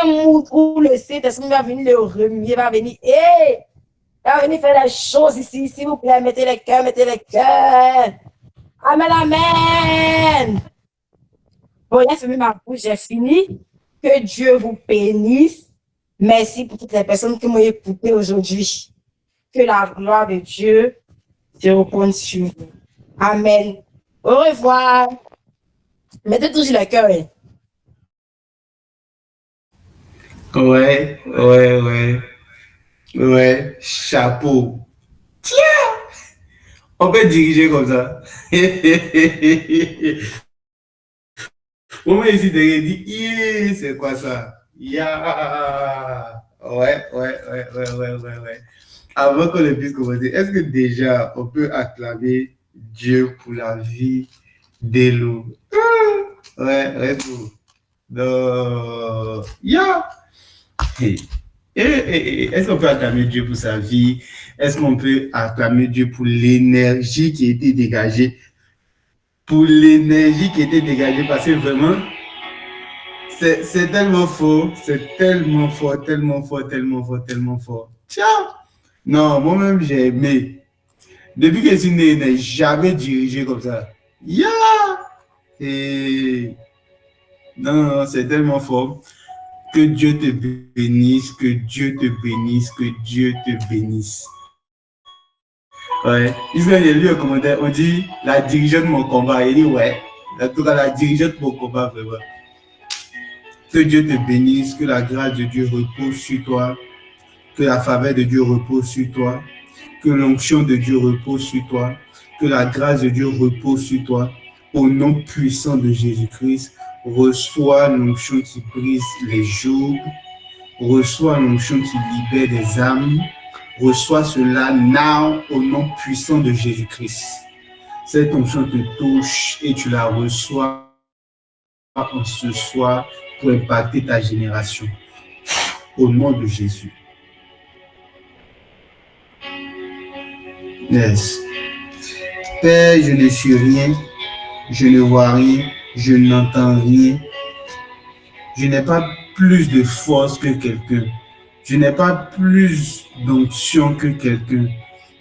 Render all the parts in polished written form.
où le Saint-Esprit va venir le remuer, va venir, va venir faire des choses ici, s'il vous plaît, mettez les cœurs, mettez les cœurs. Amen, amen. Bon, j'ai fermé ma bouche, j'ai fini. Que Dieu vous bénisse. Merci pour toutes les personnes qui m'ont écouté aujourd'hui. Que la gloire de Dieu se repose sur vous. Amen. Au revoir. Mettez toujours le cœur. Ouais, chapeau. Tiens, on peut diriger comme ça. Moi, ici, derrière, dit, yeah, c'est quoi ça? Yeah. Ouais. Avant qu'on ne puisse commencer, est-ce que déjà on peut acclamer Dieu pour la vie d'Elo? Ouais, tout. Donc, yeah. Est-ce qu'on peut acclamer Dieu pour sa vie? Est-ce qu'on peut acclamer Dieu pour l'énergie qui a été dégagée? Pour l'énergie qui a été dégagée, parce que vraiment, c'est tellement fort, c'est tellement fort. Tiens! Non, moi-même, j'ai aimé. Depuis que je suis né, je n'ai jamais dirigé comme ça. Yeah! Et non, c'est tellement fort. Que Dieu te bénisse, que Dieu te bénisse, que Dieu te bénisse. Ouais. Israël, j'ai lu un commentaire, on dit la dirigeante de mon combat. Il dit ouais. En tout cas, la dirigeante de mon combat, vraiment. Que Dieu te bénisse, que la grâce de Dieu repose sur toi, que la faveur de Dieu repose sur toi, que l'onction de Dieu repose sur toi, que la grâce de Dieu repose sur toi. Au nom puissant de Jésus-Christ, reçois l'onction qui brise les jougs, reçois l'onction qui libère des âmes, reçois cela now au nom puissant de Jésus-Christ. Cette onction te touche et tu la reçois en ce soir pour impacter ta génération. Au nom de Jésus. Yes. Père, je ne suis rien, je ne vois rien, je n'entends rien. Je n'ai pas plus de force que quelqu'un. Je n'ai pas plus d'onction que quelqu'un.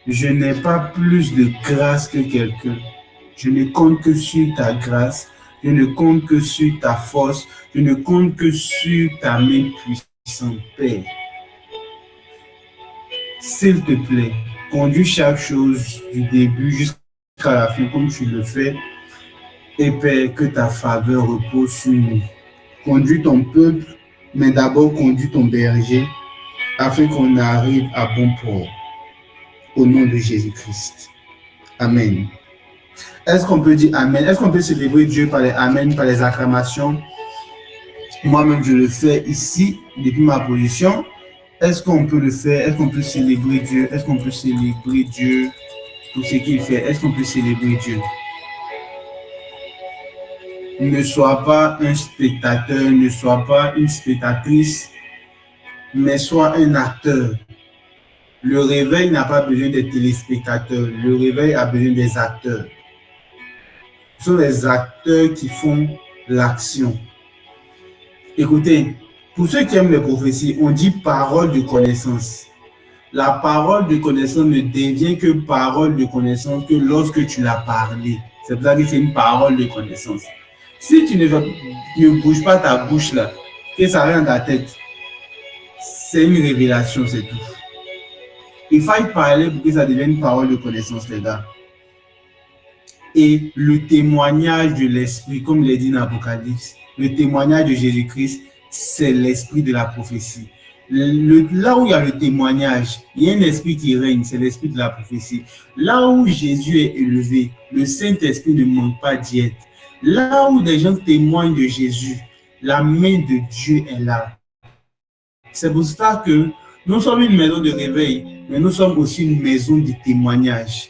Je n'ai pas plus de grâce que quelqu'un. Je ne compte que sur ta grâce. Je ne compte que sur ta force. Je ne compte que sur ta main puissante, Père. S'il te plaît, conduis chaque chose du début jusqu'à la fin comme tu le fais. Et Père, que ta faveur repose sur nous. Conduis ton peuple, mais d'abord conduis ton berger afin qu'on arrive à bon port. Au nom de Jésus-Christ. Amen. Est-ce qu'on peut dire Amen? Est-ce qu'on peut célébrer Dieu par les Amen, par les acclamations? Moi-même, je le fais ici, depuis ma position. Est-ce qu'on peut le faire? Est-ce qu'on peut célébrer Dieu? Est-ce qu'on peut célébrer Dieu pour ce qu'il fait? Est-ce qu'on peut célébrer Dieu? Ne sois pas un spectateur, ne sois pas une spectatrice, mais sois un acteur. Le réveil n'a pas besoin des téléspectateurs, le réveil a besoin des acteurs. Ce sont les acteurs qui font l'action. Écoutez, pour ceux qui aiment les prophéties, on dit parole de connaissance. La parole de connaissance ne devient que parole de connaissance que lorsque tu l'as parlé. C'est pour ça que c'est une parole de connaissance. Si tu ne bouges pas ta bouche là, que ça vient dans ta tête, c'est une révélation, c'est tout. Il faut parler pour que ça devienne une parole de connaissance, les gars. Et le témoignage de l'esprit, comme il est dit dans l'Apocalypse, le témoignage de Jésus-Christ, c'est l'esprit de la prophétie. Là où il y a le témoignage, il y a un esprit qui règne, c'est l'esprit de la prophétie. Là où Jésus est élevé, le Saint-Esprit ne manque pas d'y être. Là où des gens témoignent de Jésus, la main de Dieu est là. C'est pour ça que nous sommes une maison de réveil, mais nous sommes aussi une maison de témoignage.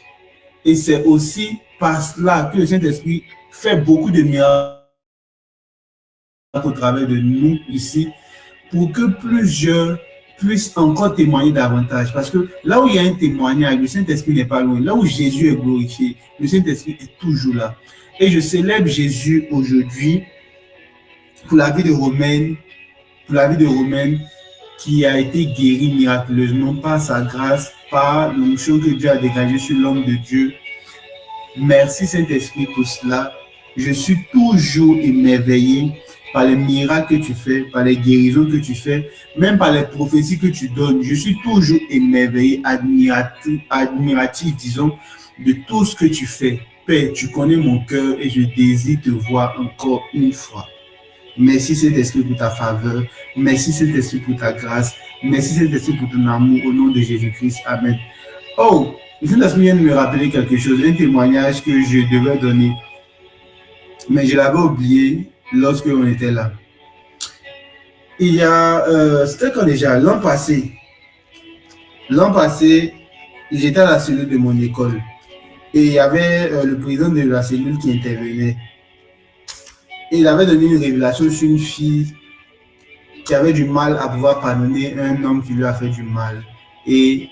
Et c'est aussi par cela que le Saint-Esprit fait beaucoup de miracles au travers de nous ici, pour que plusieurs puissent encore témoigner davantage. Parce que là où il y a un témoignage, le Saint-Esprit n'est pas loin. Là où Jésus est glorifié, le Saint-Esprit est toujours là. Et je célèbre Jésus aujourd'hui pour la vie de Romaine, pour la vie de Romaine qui a été guérie miraculeusement par sa grâce, par l'onction que Dieu a dégagée sur l'homme de Dieu. Merci Saint-Esprit pour cela. Je suis toujours émerveillé par les miracles que tu fais, par les guérisons que tu fais, même par les prophéties que tu donnes. Je suis toujours émerveillé, admiratif, disons, de tout ce que tu fais. Père, tu connais mon cœur et je désire te voir encore une fois. Merci Saint-Esprit pour ta faveur. Merci Saint-Esprit pour ta grâce. Merci Saint-Esprit pour ton amour au nom de Jésus-Christ. Amen. Oh, le Saint-Esprit vient de me rappeler quelque chose, un témoignage que je devais donner. Mais je l'avais oublié lorsque on était là. Il y a, c'était quand déjà, l'an passé, j'étais à la cellule de mon école. Et il y avait le président de la cellule qui intervenait. Et il avait donné une révélation sur une fille qui avait du mal à pouvoir pardonner un homme qui lui a fait du mal. Et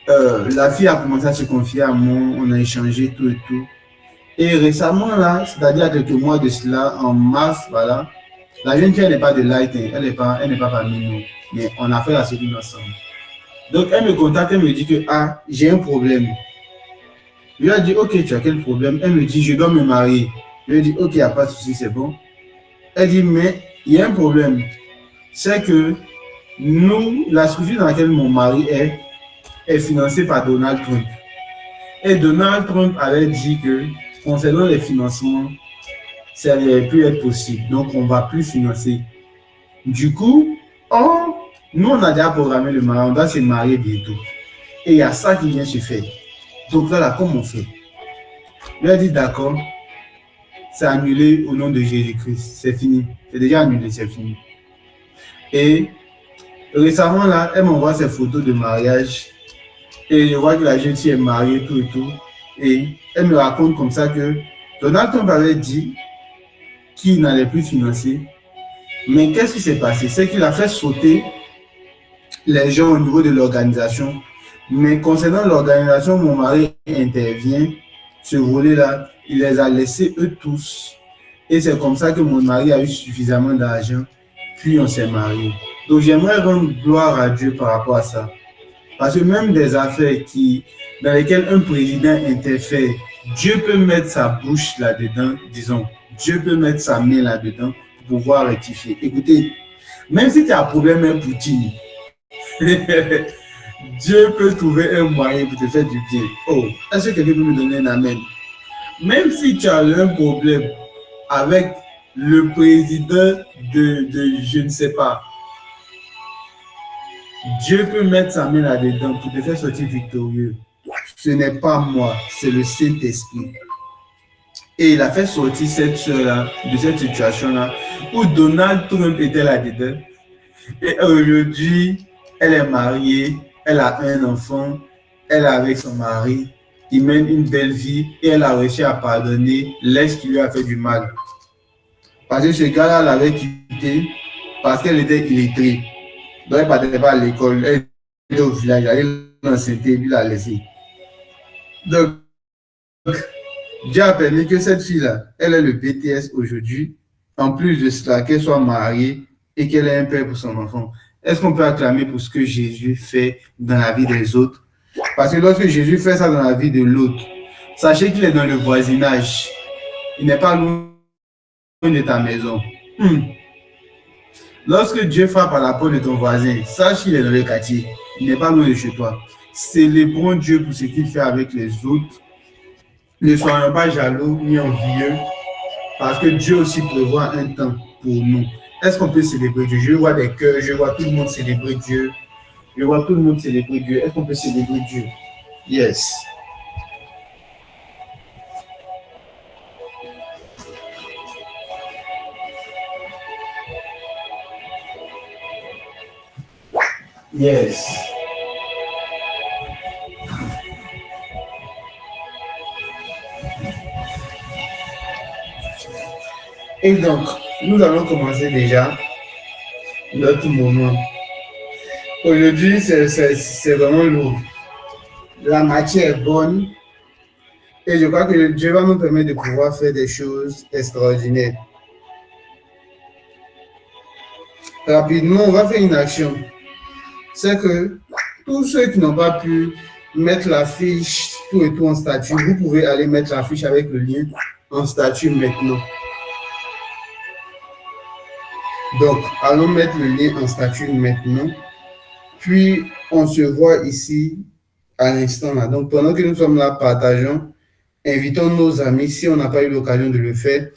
la fille a commencé à se confier à moi, on a échangé tout et tout. Et récemment, là, c'est-à-dire à quelques mois de cela, en mars, voilà, la jeune fille, elle n'est pas de Light, elle n'est pas parmi nous, mais on a fait la cellule ensemble. Donc, elle me contacte, elle me dit que, ah, j'ai un problème. Je lui ai dit, ok, tu as quel problème? Elle me dit, je dois me marier. Je lui ai dit, ok, il n'y a pas de souci, c'est bon. Elle dit, mais il y a un problème. C'est que nous, la structure dans laquelle mon mari est financée par Donald Trump. Et Donald Trump avait dit que, concernant les financements, ça n'aurait pu être possible. Donc, on ne va plus financer. Du coup, nous, on a déjà programmé le mariage. On doit se marier bientôt. Et il y a ça qui vient se faire. Donc là, comment on fait? Je lui ai dit, d'accord, c'est annulé au nom de Jésus-Christ. C'est fini. C'est déjà annulé, c'est fini. Et récemment, là, elle m'envoie ses photos de mariage. Et je vois que la jeune fille est mariée, tout et tout. Et elle me raconte comme ça que Donald Trump avait dit qu'il n'allait plus financer. Mais qu'est-ce qui s'est passé? C'est qu'il a fait sauter les gens au niveau de l'organisation. Mais concernant l'organisation, mon mari intervient. Ce volet-là, il les a laissés eux tous. Et c'est comme ça que mon mari a eu suffisamment d'argent. Puis on s'est mariés. Donc j'aimerais rendre gloire à Dieu par rapport à ça. Parce que même des affaires dans lesquelles un président interfère, Dieu peut mettre sa bouche là-dedans, disons, Dieu peut mettre sa main là-dedans pour pouvoir rectifier. Écoutez, même si tu as un problème avec Poutine, Dieu peut trouver un moyen pour te faire du bien. Oh, est-ce que quelqu'un peut me donner un amen? Même si tu as un problème avec le président de je ne sais pas, Dieu peut mettre sa main là-dedans pour te faire sortir victorieux. Ce n'est pas moi, c'est le Saint-Esprit. Et il a fait sortir cette soeur-là de cette situation-là où Donald Trump était là-dedans. Et aujourd'hui, elle est mariée, elle a un enfant, elle est avec son mari, il mène une belle vie et elle a réussi à pardonner l'ex qui lui a fait du mal. Parce que ce gars-là l'avait quitté parce qu'elle était illettrée. Donc, elle ne partait pas à l'école, elle était au village, elle est l'enceinte et puis l'a laissée. Donc, Dieu a permis que cette fille-là, elle ait le BTS aujourd'hui, en plus de cela, qu'elle soit mariée et qu'elle ait un père pour son enfant. Est-ce qu'on peut acclamer pour ce que Jésus fait dans la vie des autres? Parce que lorsque Jésus fait ça dans la vie de l'autre, sachez qu'il est dans le voisinage. Il n'est pas loin de ta maison. Lorsque Dieu frappe à la porte de ton voisin, sache qu'il est dans le quartier. Il n'est pas loin de chez toi. Célébrons Dieu pour ce qu'il fait avec les autres. Ne soyons pas jaloux ni envieux, parce que Dieu aussi prévoit un temps pour nous. Est-ce qu'on peut célébrer Dieu? Je vois des cœurs, je vois tout le monde célébrer Dieu. Je vois tout le monde célébrer Dieu. Est-ce qu'on peut célébrer Dieu? Yes. Yes. Et donc, nous allons commencer déjà notre moment. Aujourd'hui, c'est vraiment lourd. La matière est bonne et je crois que Dieu va nous permettre de pouvoir faire des choses extraordinaires. rapidement, on va faire une action. C'est que tous ceux qui n'ont pas pu mettre la fiche tout et tout en statut, vous pouvez aller mettre la fiche avec le lien en statut maintenant. Donc, allons mettre le lien en statut maintenant. Puis, on se voit ici à l'instant là. Donc, pendant que nous sommes là, partageons, invitons nos amis, si on n'a pas eu l'occasion de le faire.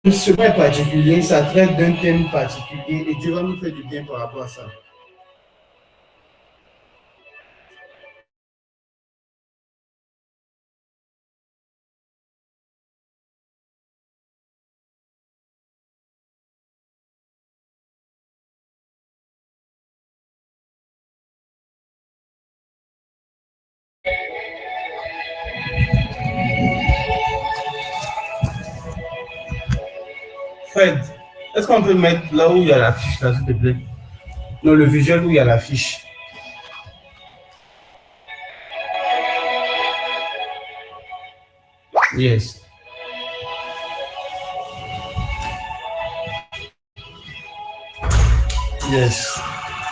Ce point particulier, ça traite d'un thème particulier et Dieu va nous faire du bien par rapport à ça. Fred, est-ce qu'on peut mettre là où il y a la fiche, là, s'il te plaît? Non, le visuel où il y a la fiche. Yes. Yes.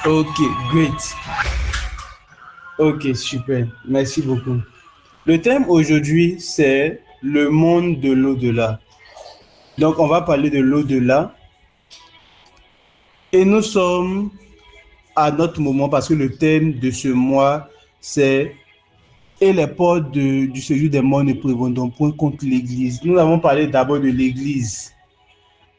Ok, great. Ok, super. Merci beaucoup. Le thème aujourd'hui, c'est le monde de l'au-delà. Donc, on va parler de l'au-delà. Et nous sommes à notre moment parce que le thème de ce mois, c'est « Et les portes du séjour des morts ne prévaudront point contre l'Église ». Nous avons parlé d'abord de l'Église.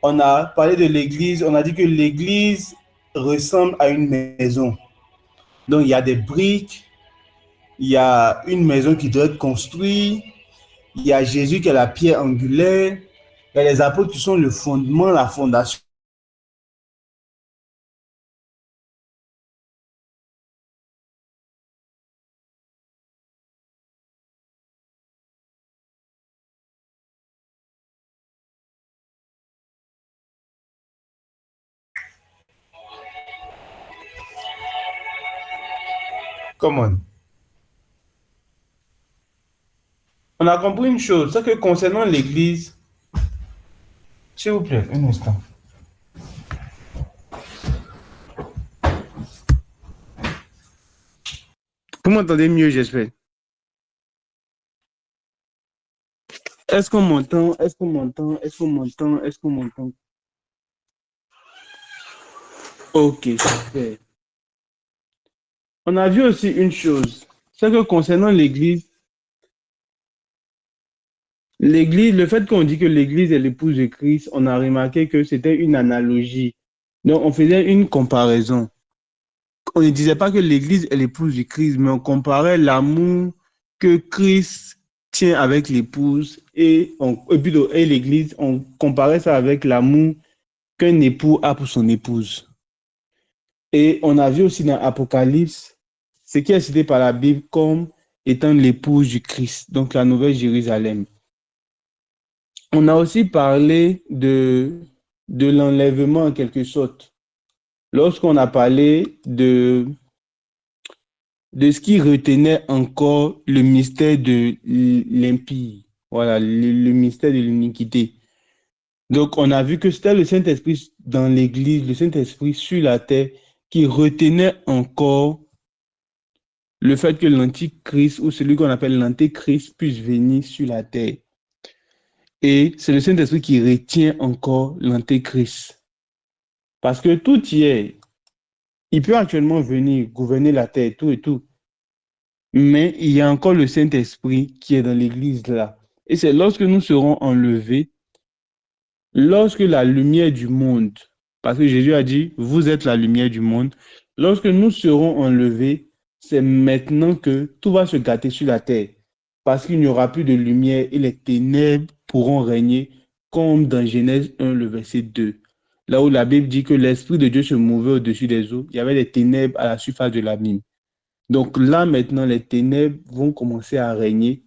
On a parlé de l'Église, on a dit que l'Église ressemble à une maison. Donc, il y a des briques, il y a une maison qui doit être construite, il y a Jésus qui est la pierre angulaire, il y a les apôtres qui sont le fondement, la fondation. Come on. On a compris une chose, c'est que concernant l'Église, s'il vous plaît, un instant. Vous m'entendez mieux, j'espère. Est-ce qu'on m'entend? Est-ce qu'on m'entend? Est-ce qu'on m'entend? Est-ce qu'on m'entend? Ok, super. On a vu aussi une chose, c'est que concernant l'Église, le fait qu'on dit que l'Église est l'épouse de Christ, on a remarqué que c'était une analogie. Donc, on faisait une comparaison. On ne disait pas que l'Église est l'épouse du Christ, mais on comparait l'amour que Christ tient avec l'épouse et l'Église, on comparait ça avec l'amour qu'un époux a pour son épouse. Et on a vu aussi dans Apocalypse ce qui est cité par la Bible comme étant l'épouse du Christ, donc la Nouvelle Jérusalem. On a aussi parlé de l'enlèvement en quelque sorte. Lorsqu'on a parlé de ce qui retenait encore le mystère de l'impie, voilà, le mystère de l'iniquité. Donc, on a vu que c'était le Saint-Esprit dans l'Église, le Saint-Esprit sur la terre, qui retenait encore le fait que l'Antichrist, ou celui qu'on appelle l'Antéchrist, puisse venir sur la terre. Et c'est le Saint-Esprit qui retient encore l'Antéchrist. Parce que tout y est. Il peut actuellement venir gouverner la terre, tout et tout. Mais il y a encore le Saint-Esprit qui est dans l'Église là. Et c'est lorsque nous serons enlevés, lorsque la lumière du monde, parce que Jésus a dit, vous êtes la lumière du monde, lorsque nous serons enlevés, c'est maintenant que tout va se gâter sur la terre. Parce qu'il n'y aura plus de lumière et les ténèbres pourront régner, comme dans Genèse 1, le verset 2. Là où la Bible dit que l'Esprit de Dieu se mouvait au-dessus des eaux, il y avait des ténèbres à la surface de l'abîme. Donc là, maintenant, les ténèbres vont commencer à régner.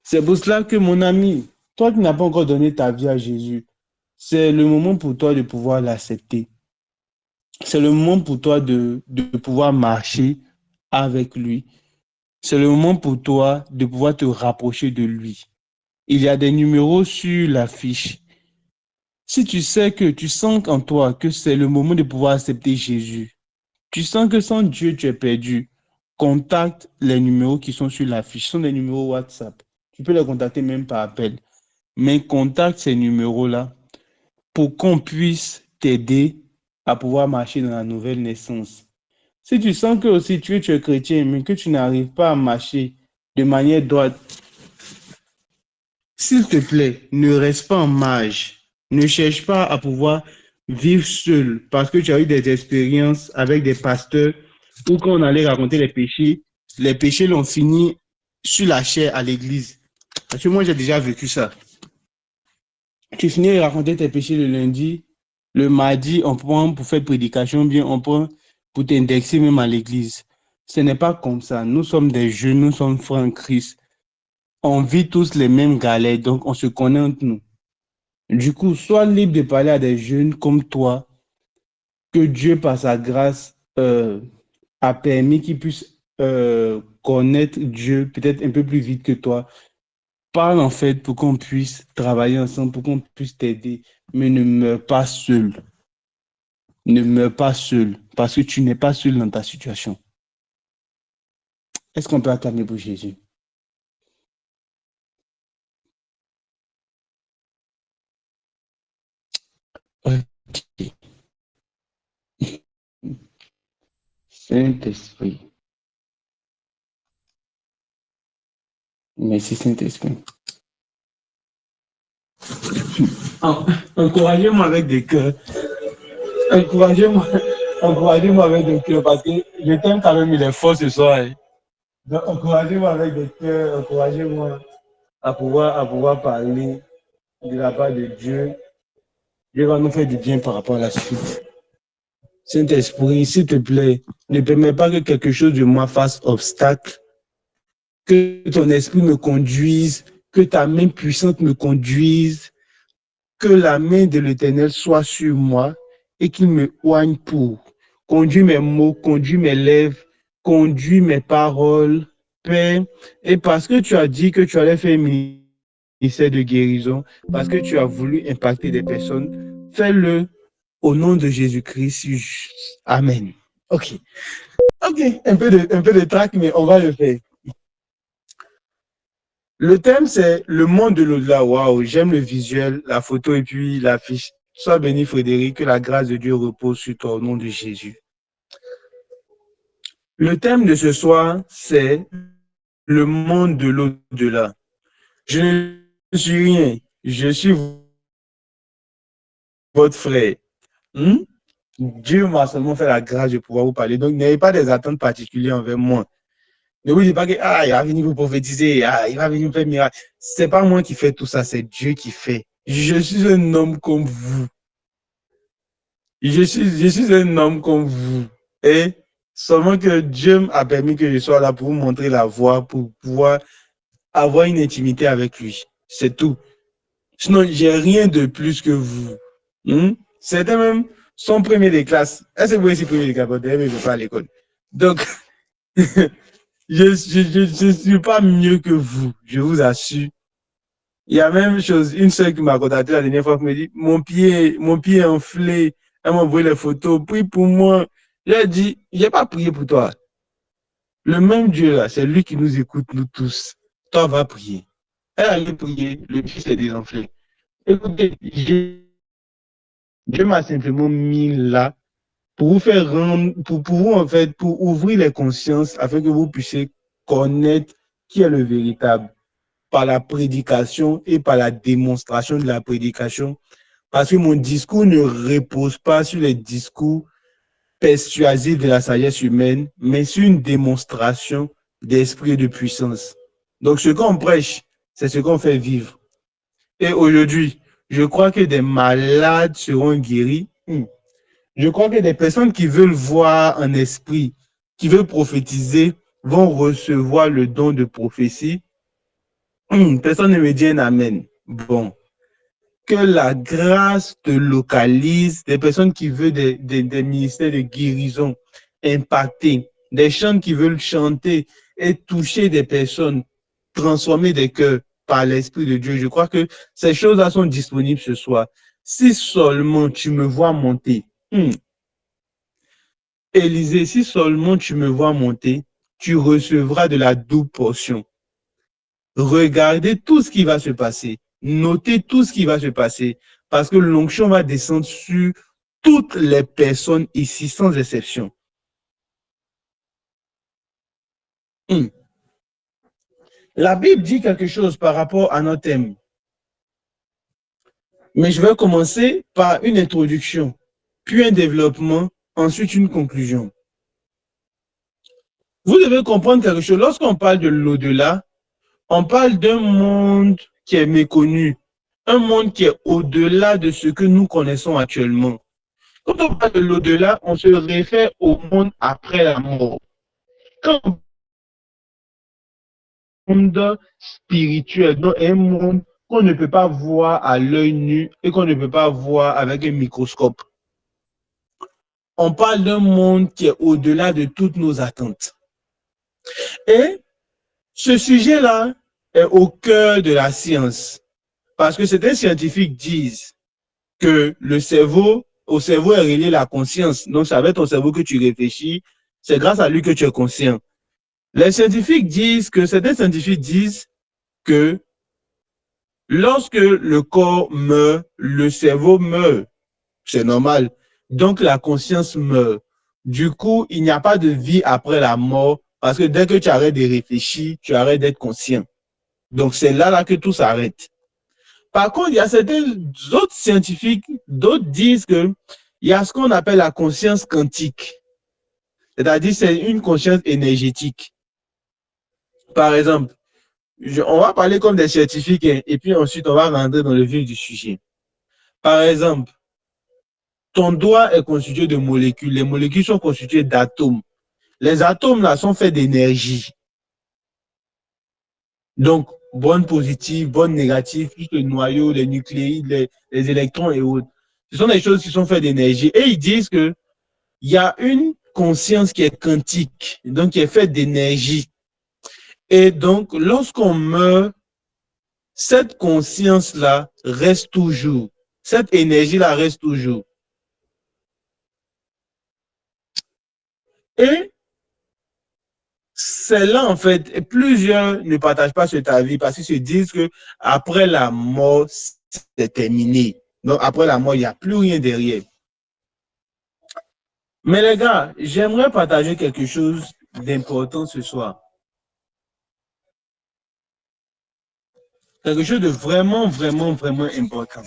C'est pour cela que, mon ami, toi qui n'as pas encore donné ta vie à Jésus, c'est le moment pour toi de pouvoir l'accepter. C'est le moment pour toi de pouvoir marcher avec lui. C'est le moment pour toi de pouvoir te rapprocher de lui. Il y a des numéros sur la fiche. Si tu sais que tu sens en toi que c'est le moment de pouvoir accepter Jésus, tu sens que sans Dieu, tu es perdu, contacte les numéros qui sont sur l'affiche. Ce sont des numéros WhatsApp. Tu peux les contacter même par appel. Mais contacte ces numéros-là pour qu'on puisse t'aider à pouvoir marcher dans la nouvelle naissance. Si tu sens que aussi tu es chrétien, mais que tu n'arrives pas à marcher de manière droite, s'il te plaît, ne reste pas en marge. Ne cherche pas à pouvoir vivre seul parce que tu as eu des expériences avec des pasteurs où quand on allait raconter les péchés l'ont fini sur la chair à l'église. Parce que moi, j'ai déjà vécu ça. Tu finis de raconter tes péchés le lundi, le mardi, on prend pour faire prédication, bien on prend pour t'indexer même à l'église. Ce n'est pas comme ça. Nous sommes des jeunes, nous sommes frères en Christ. On vit tous les mêmes galères, donc on se connaît entre nous. Du coup, sois libre de parler à des jeunes comme toi, que Dieu, par sa grâce, a permis qu'ils puissent connaître Dieu peut-être un peu plus vite que toi. Parle en fait pour qu'on puisse travailler ensemble, pour qu'on puisse t'aider, mais ne meurs pas seul. Ne meurs pas seul, parce que tu n'es pas seul dans ta situation. Est-ce qu'on peut acclamer pour Jésus? Ok. Saint-Esprit. Merci Saint-Esprit. Encouragez-moi avec des cœurs. Encouragez-moi, encouragez-moi avec des cœurs parce que je t'aime quand même, il est fort ce soir. Hein. Donc, encouragez-moi avec des cœurs, encouragez-moi à pouvoir parler de la part de Dieu. Dieu va nous faire du bien par rapport à la suite. Saint-Esprit, s'il te plaît, ne permets pas que quelque chose de moi fasse obstacle, que ton esprit me conduise, que ta main puissante me conduise, que la main de l'Éternel soit sur moi et qu'il me oigne pour. Conduis mes mots, conduis mes lèvres, conduis mes paroles, Père. Et parce que tu as dit que tu allais faire un ministère de guérison, parce que tu as voulu impacter des personnes, fais-le au nom de Jésus-Christ. Amen. Ok. Ok, un peu de trac, mais on va le faire. Le thème, c'est le monde de l'au-delà. Waouh, j'aime le visuel, la photo et puis l'affiche. Sois béni, Frédéric, que la grâce de Dieu repose sur toi au nom de Jésus. Le thème de ce soir, c'est le monde de l'au-delà. Je ne suis rien, je suis votre frère. Dieu m'a seulement fait la grâce de pouvoir vous parler. Donc, n'ayez pas des attentes particulières envers moi. Ne vous dites pas que il va venir vous prophétiser, il va venir vous faire miracle. C'est pas moi qui fais tout ça, c'est Dieu qui fait. Je suis un homme comme vous. Je suis un homme comme vous. Et seulement que Dieu a permis que je sois là pour vous montrer la voie, pour pouvoir avoir une intimité avec lui. C'est tout. Sinon, j'ai rien de plus que vous. Certains même sont premiers des classes. Est-ce que vous êtes premier des classes? Je ne vais pas à l'école. Donc, je ne suis pas mieux que vous, je vous assure. Il y a même chose, une seule qui m'a contacté la dernière fois qui me dit, mon pied est enflé, elle m'a envoyé les photos, prie pour moi. J'ai dit, je n'ai pas prié pour toi. Le même Dieu là, c'est lui qui nous écoute, nous tous. Toi, va prier. Elle a allé prier, le pied s'est désenflé. Écoutez, Dieu m'a simplement mis là pour vous faire rendre, pour vous en fait, pour ouvrir les consciences afin que vous puissiez connaître qui est le véritable par la prédication et par la démonstration de la prédication. Parce que mon discours ne repose pas sur les discours persuasifs de la sagesse humaine, mais sur une démonstration d'esprit et de puissance. Donc, ce qu'on prêche, c'est ce qu'on fait vivre. Et aujourd'hui, je crois que des malades seront guéris. Je crois que des personnes qui veulent voir en esprit, qui veulent prophétiser, vont recevoir le don de prophétie. Personne ne me dit un amen. Bon. Que la grâce te localise, des personnes qui veulent des ministères de guérison impactés, des chants qui veulent chanter et toucher des personnes, transformer des cœurs par l'Esprit de Dieu. Je crois que ces choses-là sont disponibles ce soir. si seulement tu me vois monter. Élisée, si seulement tu me vois monter, tu recevras de la double portion. Regardez tout ce qui va se passer. Notez tout ce qui va se passer. Parce que l'onction va descendre sur toutes les personnes ici, sans exception. La Bible dit quelque chose par rapport à notre thème. Mais je vais commencer par une introduction, puis un développement, ensuite une conclusion. Vous devez comprendre quelque chose. Lorsqu'on parle de l'au-delà, on parle d'un monde qui est méconnu, un monde qui est au-delà de ce que nous connaissons actuellement. Quand on parle de l'au-delà, on se réfère au monde après la mort. Quand on monde spirituel, donc un monde qu'on ne peut pas voir à l'œil nu et qu'on ne peut pas voir avec un microscope. On parle d'un monde qui est au-delà de toutes nos attentes. Et ce sujet-là est au cœur de la science. Parce que certains scientifiques disent que au cerveau est relié la conscience. Donc, c'est avec ton cerveau que tu réfléchis. C'est grâce à lui que tu es conscient. Certains scientifiques disent que lorsque le corps meurt, le cerveau meurt. C'est normal. Donc, la conscience meurt. Du coup, il n'y a pas de vie après la mort parce que dès que tu arrêtes de réfléchir, tu arrêtes d'être conscient. Donc, c'est là que tout s'arrête. Par contre, il y a certains autres scientifiques, d'autres disent que il y a ce qu'on appelle la conscience quantique. C'est-à-dire, c'est une conscience énergétique. Par exemple, on va parler comme des scientifiques et puis ensuite, on va rentrer dans le vif du sujet. Par exemple, ton doigt est constitué de molécules. Les molécules sont constituées d'atomes. Les atomes là sont faits d'énergie. Donc, bonne positive, bonne négative, plus le noyau, les nucléides, les électrons et autres. Ce sont des choses qui sont faites d'énergie. Et ils disent qu'il y a une conscience qui est quantique, donc qui est faite d'énergie. Et donc, lorsqu'on meurt, cette conscience-là reste toujours. Cette énergie-là reste toujours. Et c'est là, en fait, et plusieurs ne partagent pas cet avis parce qu'ils se disent que après la mort, c'est terminé. Donc, après la mort, il n'y a plus rien derrière. Mais les gars, j'aimerais partager quelque chose d'important ce soir. Quelque chose de vraiment, vraiment, vraiment important.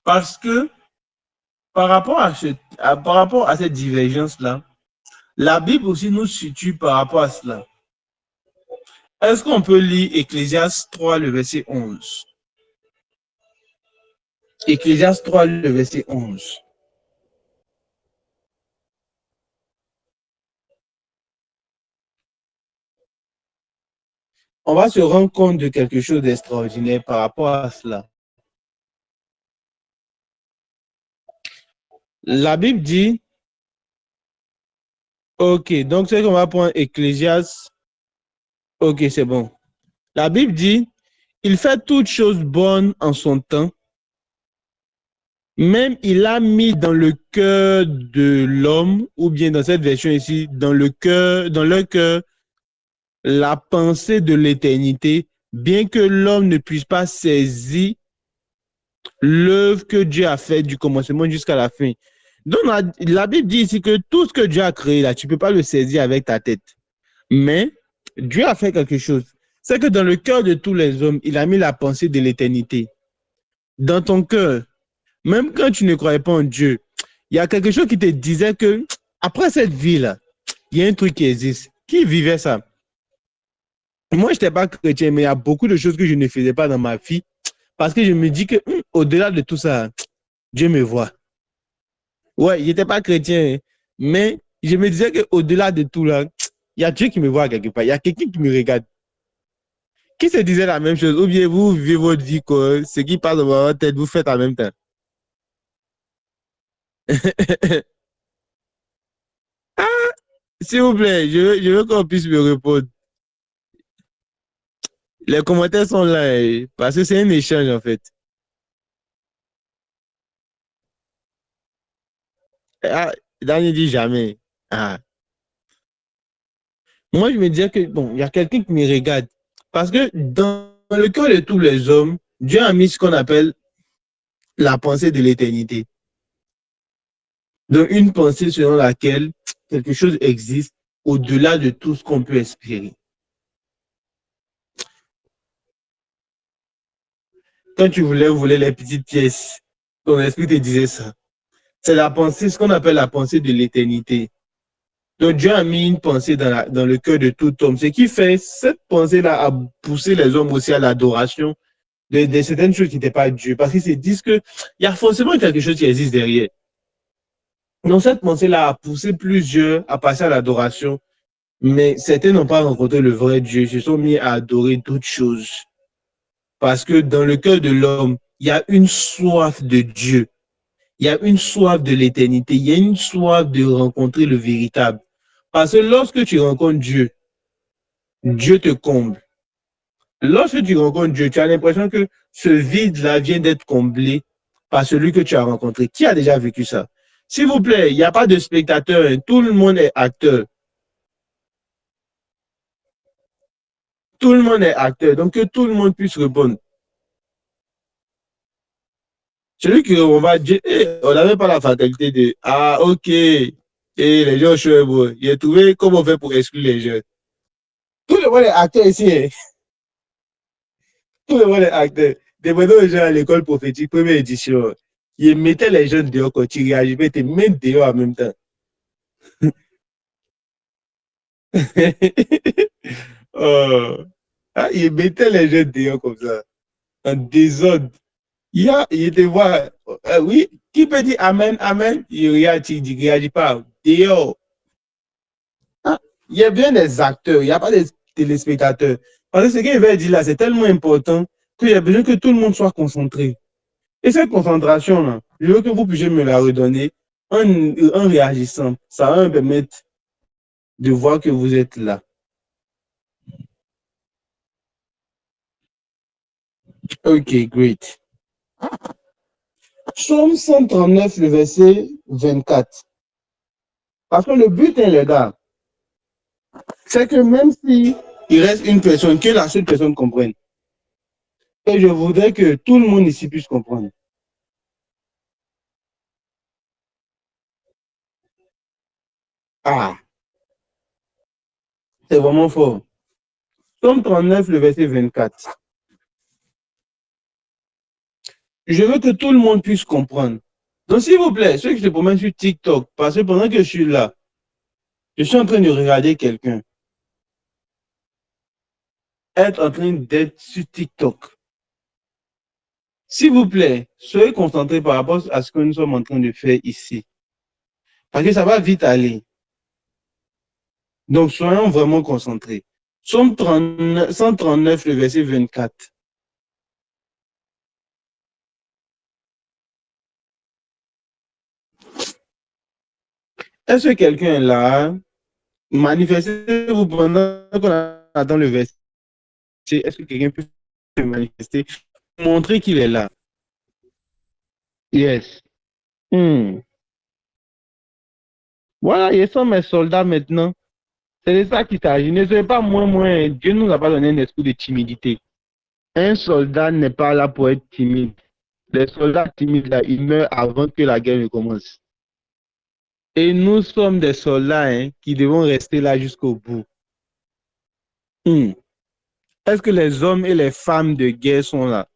Parce que par rapport à cette divergence-là, la Bible aussi nous situe par rapport à cela. Est-ce qu'on peut lire Ecclésiaste 3, le verset 11? Ecclésiaste 3, le verset 11. On va se rendre compte de quelque chose d'extraordinaire par rapport à cela. La Bible dit, ok, donc c'est qu'on va prendre Ecclésiaste. Ok, c'est bon. La Bible dit, il fait toutes choses bonnes en son temps. Même il a mis dans le cœur de l'homme, ou bien dans cette version ici, dans leur cœur, la pensée de l'éternité, bien que l'homme ne puisse pas saisir l'œuvre que Dieu a faite du commencement jusqu'à la fin. Donc, la Bible dit ici que tout ce que Dieu a créé, là, tu ne peux pas le saisir avec ta tête. Mais Dieu a fait quelque chose. C'est que dans le cœur de tous les hommes, il a mis la pensée de l'éternité. Dans ton cœur, même quand tu ne croyais pas en Dieu, il y a quelque chose qui te disait que après cette vie-là, il y a un truc qui existe. Qui vivait ça? Moi, je n'étais pas chrétien, mais il y a beaucoup de choses que je ne faisais pas dans ma vie parce que je me dis que au-delà de tout ça, Dieu me voit. Ouais, il n'était pas chrétien, mais je me disais qu'au-delà de tout là, il y a Dieu qui me voit quelque part. Il y a quelqu'un qui me regarde. Qui se disait la même chose? Ou bien vous vivez votre vie, quoi, ce qui passe dans votre tête, vous faites en même temps. S'il vous plaît, je veux qu'on puisse me répondre. Les commentaires sont là, parce que c'est un échange, en fait. Ah, Daniel dit jamais. Ah. Moi, je me disais que, bon, il y a quelqu'un qui me regarde. Parce que dans le cœur de tous les hommes, Dieu a mis ce qu'on appelle la pensée de l'éternité. Donc, une pensée selon laquelle quelque chose existe au-delà de tout ce qu'on peut espérer. Quand tu voulais les petites pièces, ton esprit te disait ça. C'est la pensée, ce qu'on appelle la pensée de l'éternité. Donc Dieu a mis une pensée dans le cœur de tout homme. Ce qui fait, cette pensée-là a poussé les hommes aussi à l'adoration de certaines choses qui n'étaient pas Dieu. Parce qu'ils se disent qu'il y a forcément quelque chose qui existe derrière. Donc cette pensée-là a poussé plusieurs à passer à l'adoration. Mais certains n'ont pas rencontré le vrai Dieu. Ils se sont mis à adorer d'autres choses. Parce que dans le cœur de l'homme, il y a une soif de Dieu. Il y a une soif de l'éternité. Il y a une soif de rencontrer le véritable. Parce que lorsque tu rencontres Dieu, Dieu te comble. Lorsque tu rencontres Dieu, tu as l'impression que ce vide-là vient d'être comblé par celui que tu as rencontré. Qui a déjà vécu ça? S'il vous plaît, il n'y a pas de spectateur. Tout le monde est acteur. Tout le monde est acteur. Donc, que tout le monde puisse répondre. Celui qui on va dire, on n'avait pas la fatalité de ah, ok, et les gens cheveux, il a trouvé comment on fait pour exclure les jeunes. Tout le monde est acteur ici. Hein. Tout le monde est acteur. Demandons aux gens à l'école prophétique, première édition, ils mettaient les jeunes dehors quand tu réagis, mais tu mets dehors en même temps. Oh. Ah, ils mettaient les jeunes dehors comme ça, en désordre. Il te voit, oui, qui peut dire Amen, Amen? Il réagit pas. Dehors. Ah, il y a bien des acteurs, il n'y a pas des téléspectateurs. Parce que ce qu'il va dire là, c'est tellement important qu'il y a besoin que tout le monde soit concentré. Et cette concentration-là, je veux que vous puissiez me la redonner en réagissant. Ça va me permettre de voir que vous êtes là. Ok, great. Psaume 139, le verset 24. Parce que le but, les gars, c'est que même si il reste une personne, que la seule personne comprenne. Et je voudrais que tout le monde ici puisse comprendre. Ah, c'est vraiment fort. Psaume 39, le verset 24. Je veux que tout le monde puisse comprendre. Donc, s'il vous plaît, ceux qui se promènent sur TikTok, parce que pendant que je suis là, je suis en train de regarder quelqu'un. Être en train d'être sur TikTok. S'il vous plaît, soyez concentrés par rapport à ce que nous sommes en train de faire ici. Parce que ça va vite aller. Donc, soyons vraiment concentrés. Psaume 139, le verset 24. Est-ce que quelqu'un est là? Manifestez-vous pendant qu'on attend le verset. Est-ce que quelqu'un peut se manifester? Montrer qu'il est là. Yes. Voilà, ils sont mes soldats maintenant. C'est de ça qu'il s'agit. Ne soyez pas moins. Dieu ne nous a pas donné un esprit de timidité. Un soldat n'est pas là pour être timide. Les soldats timides, là, ils meurent avant que la guerre ne commence. Et nous sommes des soldats qui devons rester là jusqu'au bout. Est-ce que les hommes et les femmes de guerre sont là?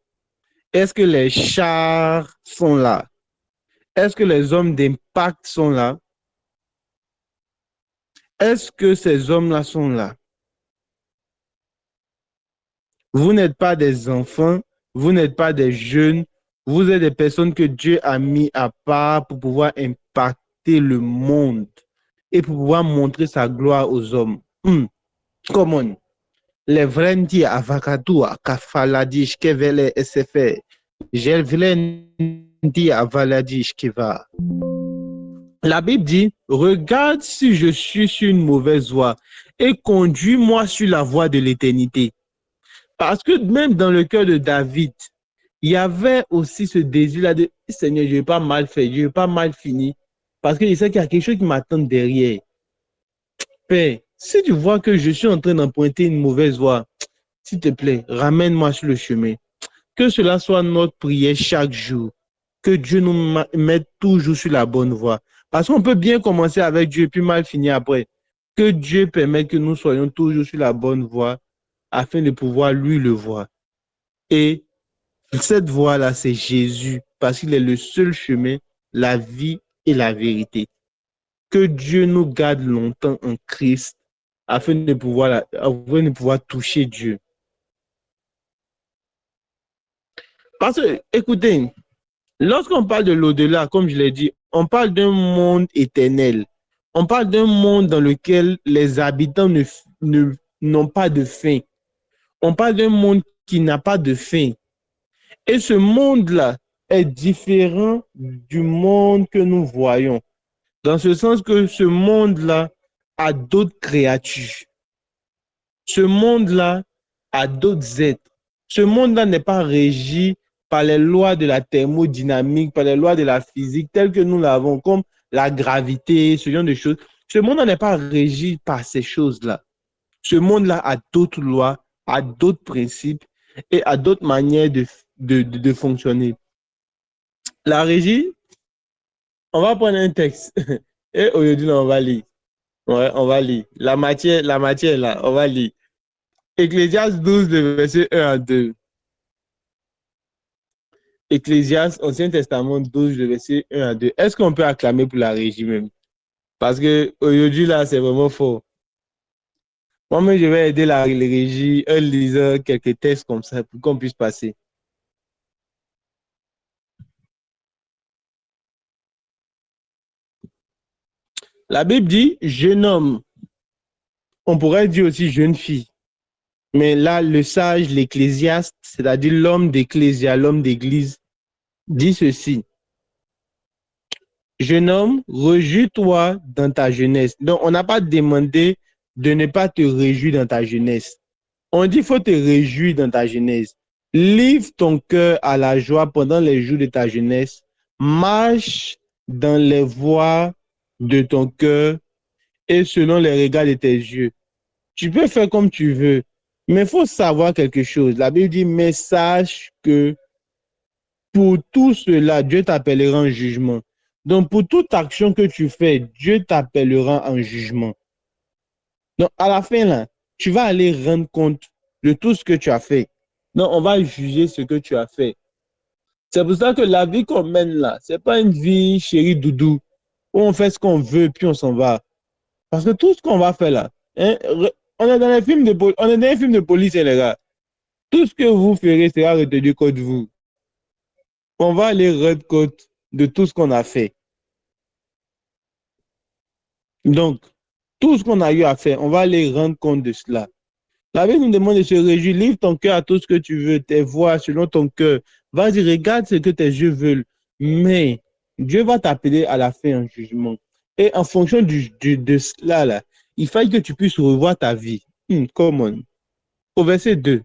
Est-ce que les chars sont là? Est-ce que les hommes d'impact sont là? Est-ce que ces hommes-là sont là? Vous n'êtes pas des enfants, vous n'êtes pas des jeunes, vous êtes des personnes que Dieu a mis à part pour pouvoir impacter le monde et pour pouvoir montrer sa gloire aux hommes. Come on. Les vrendi avakatua kafaladish kevele sfr. Jelvlendi avaladish keva. La Bible dit, regarde si je suis sur une mauvaise voie et conduis-moi sur la voie de l'éternité. Parce que même dans le cœur de David, il y avait aussi ce désir-là de Seigneur, je ne vais pas mal faire, je ne vais pas mal finir. Parce que je sais qu'il y a quelque chose qui m'attend derrière. Père, si tu vois que je suis en train d'emprunter une mauvaise voie, s'il te plaît, ramène-moi sur le chemin. Que cela soit notre prière chaque jour. Que Dieu nous mette toujours sur la bonne voie. Parce qu'on peut bien commencer avec Dieu et puis mal finir après. Que Dieu permette que nous soyons toujours sur la bonne voie afin de pouvoir lui le voir. Et cette voie-là, c'est Jésus parce qu'il est le seul chemin, la vie et la vérité. Que Dieu nous garde longtemps en Christ afin de pouvoir toucher Dieu. Parce que, écoutez, lorsqu'on parle de l'au-delà, comme je l'ai dit, on parle d'un monde éternel. On parle d'un monde dans lequel les habitants n'ont pas de fin. On parle d'un monde qui n'a pas de fin. Et ce monde-là est différent du monde que nous voyons. Dans ce sens que ce monde-là a d'autres créatures. Ce monde-là a d'autres êtres. Ce monde-là n'est pas régi par les lois de la thermodynamique, par les lois de la physique telles que nous l'avons, comme la gravité, ce genre de choses. Ce monde-là n'est pas régi par ces choses-là. Ce monde-là a d'autres lois, a d'autres principes et a d'autres manières de fonctionner. La régie, on va prendre un texte et aujourd'hui, on va lire. Ouais, on va lire. La matière là, on va lire. Ecclésiaste 12, le verset 1 à 2. Ecclésiaste, Ancien Testament 12, le verset 1 à 2. Est-ce qu'on peut acclamer pour la régie même? Parce que aujourd'hui, là, c'est vraiment fort. Moi-même, je vais aider la régie en lisant quelques textes comme ça pour qu'on puisse passer. La Bible dit jeune homme. On pourrait dire aussi jeune fille. Mais là, le sage, l'ecclésiaste, c'est-à-dire l'homme d'ecclésia, l'homme d'église, dit ceci. Jeune homme, réjouis-toi dans ta jeunesse. Donc, on n'a pas demandé de ne pas te réjouir dans ta jeunesse. On dit qu'il faut te réjouir dans ta jeunesse. Livre ton cœur à la joie pendant les jours de ta jeunesse. Marche dans les voies de ton cœur et selon les regards de tes yeux. Tu peux faire comme tu veux, mais il faut savoir quelque chose. La Bible dit, mais sache que pour tout cela, Dieu t'appellera en jugement. Donc, pour toute action que tu fais, Dieu t'appellera en jugement. Donc, à la fin, là, tu vas aller rendre compte de tout ce que tu as fait. Donc, on va juger ce que tu as fait. C'est pour ça que la vie qu'on mène là, ce n'est pas une vie chérie doudou, où on fait ce qu'on veut, puis on s'en va. Parce que tout ce qu'on va faire là, hein, on est dans les films de police, les gars. Tout ce que vous ferez sera retenu contre vous. On va aller rendre compte de tout ce qu'on a fait. Donc, tout ce qu'on a eu à faire, on va aller rendre compte de cela. La Bible nous demande de se réjouir. Livre ton cœur à tout ce que tu veux, tes voix selon ton cœur. Vas-y, regarde ce que tes yeux veulent. Mais Dieu va t'appeler à la fin en jugement. Et en fonction de cela, là, il faut que tu puisses revoir ta vie. Come on. Au verset 2.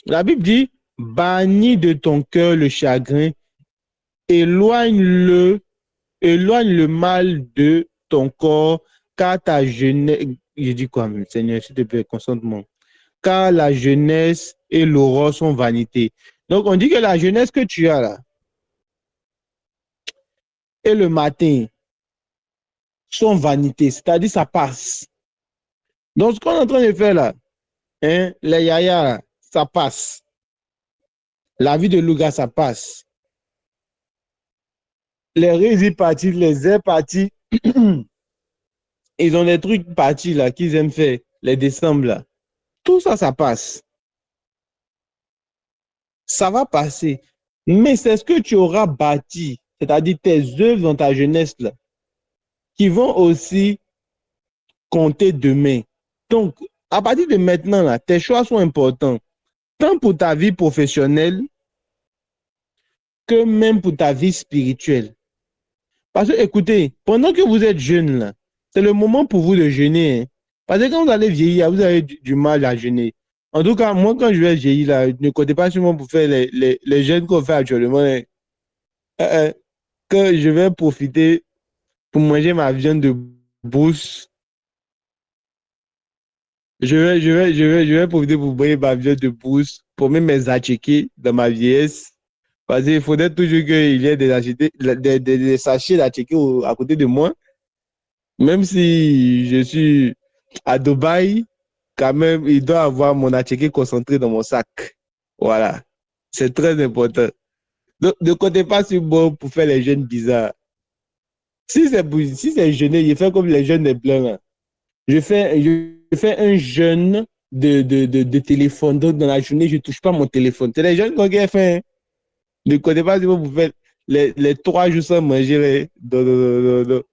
La Bible dit, bannis de ton cœur le chagrin, éloigne le mal de ton corps, car ta jeunesse, je dis quoi, Seigneur, s'il te plaît, concentre-moi, car la jeunesse et l'aurore sont vanité. Donc, on dit que la jeunesse que tu as là, et le matin, sont vanité, c'est-à-dire ça passe. Donc, ce qu'on est en train de faire là, hein, les yaya, là, ça passe. La vie de Louga, ça passe. Les résis partis, les airs partis, ils ont des trucs partis là qu'ils aiment faire, les décembre là. Tout ça, ça passe. Ça va passer. Mais c'est ce que tu auras bâti, c'est-à-dire tes œuvres dans ta jeunesse là, qui vont aussi compter demain. Donc, à partir de maintenant là, tes choix sont importants, tant pour ta vie professionnelle que même pour ta vie spirituelle. Parce que, écoutez, pendant que vous êtes jeune, là, c'est le moment pour vous de jeûner. Hein. Parce que quand vous allez vieillir, vous avez du mal à jeûner. En tout cas, moi, quand je vais vieillir, là, ne comptez pas sur moi pour faire les jeûnes qu'on fait actuellement. Que je vais profiter pour manger ma viande de brousse. Je vais profiter pour manger ma viande de brousse, pour mettre mes attiqués dans ma vieillesse. Parce qu'il faudrait toujours qu'il y ait des sachets d'attiqués à côté de moi. Même si je suis à Dubaï, quand même, il doit avoir mon attiqué concentré dans mon sac. Voilà. C'est très important. Donc, ne comptez pas sur moi pour faire les jeûnes bizarres. Si c'est jeûner, je fais comme les jeûnes des blancs, là. Je fais un jeûne de téléphone. Donc, dans la journée, je ne touche pas mon téléphone. C'est les jeûnes qu'on a fait, hein. Ne comptez pas sur moi pour faire les 3 jours sans manger. Non, non, non, non, non.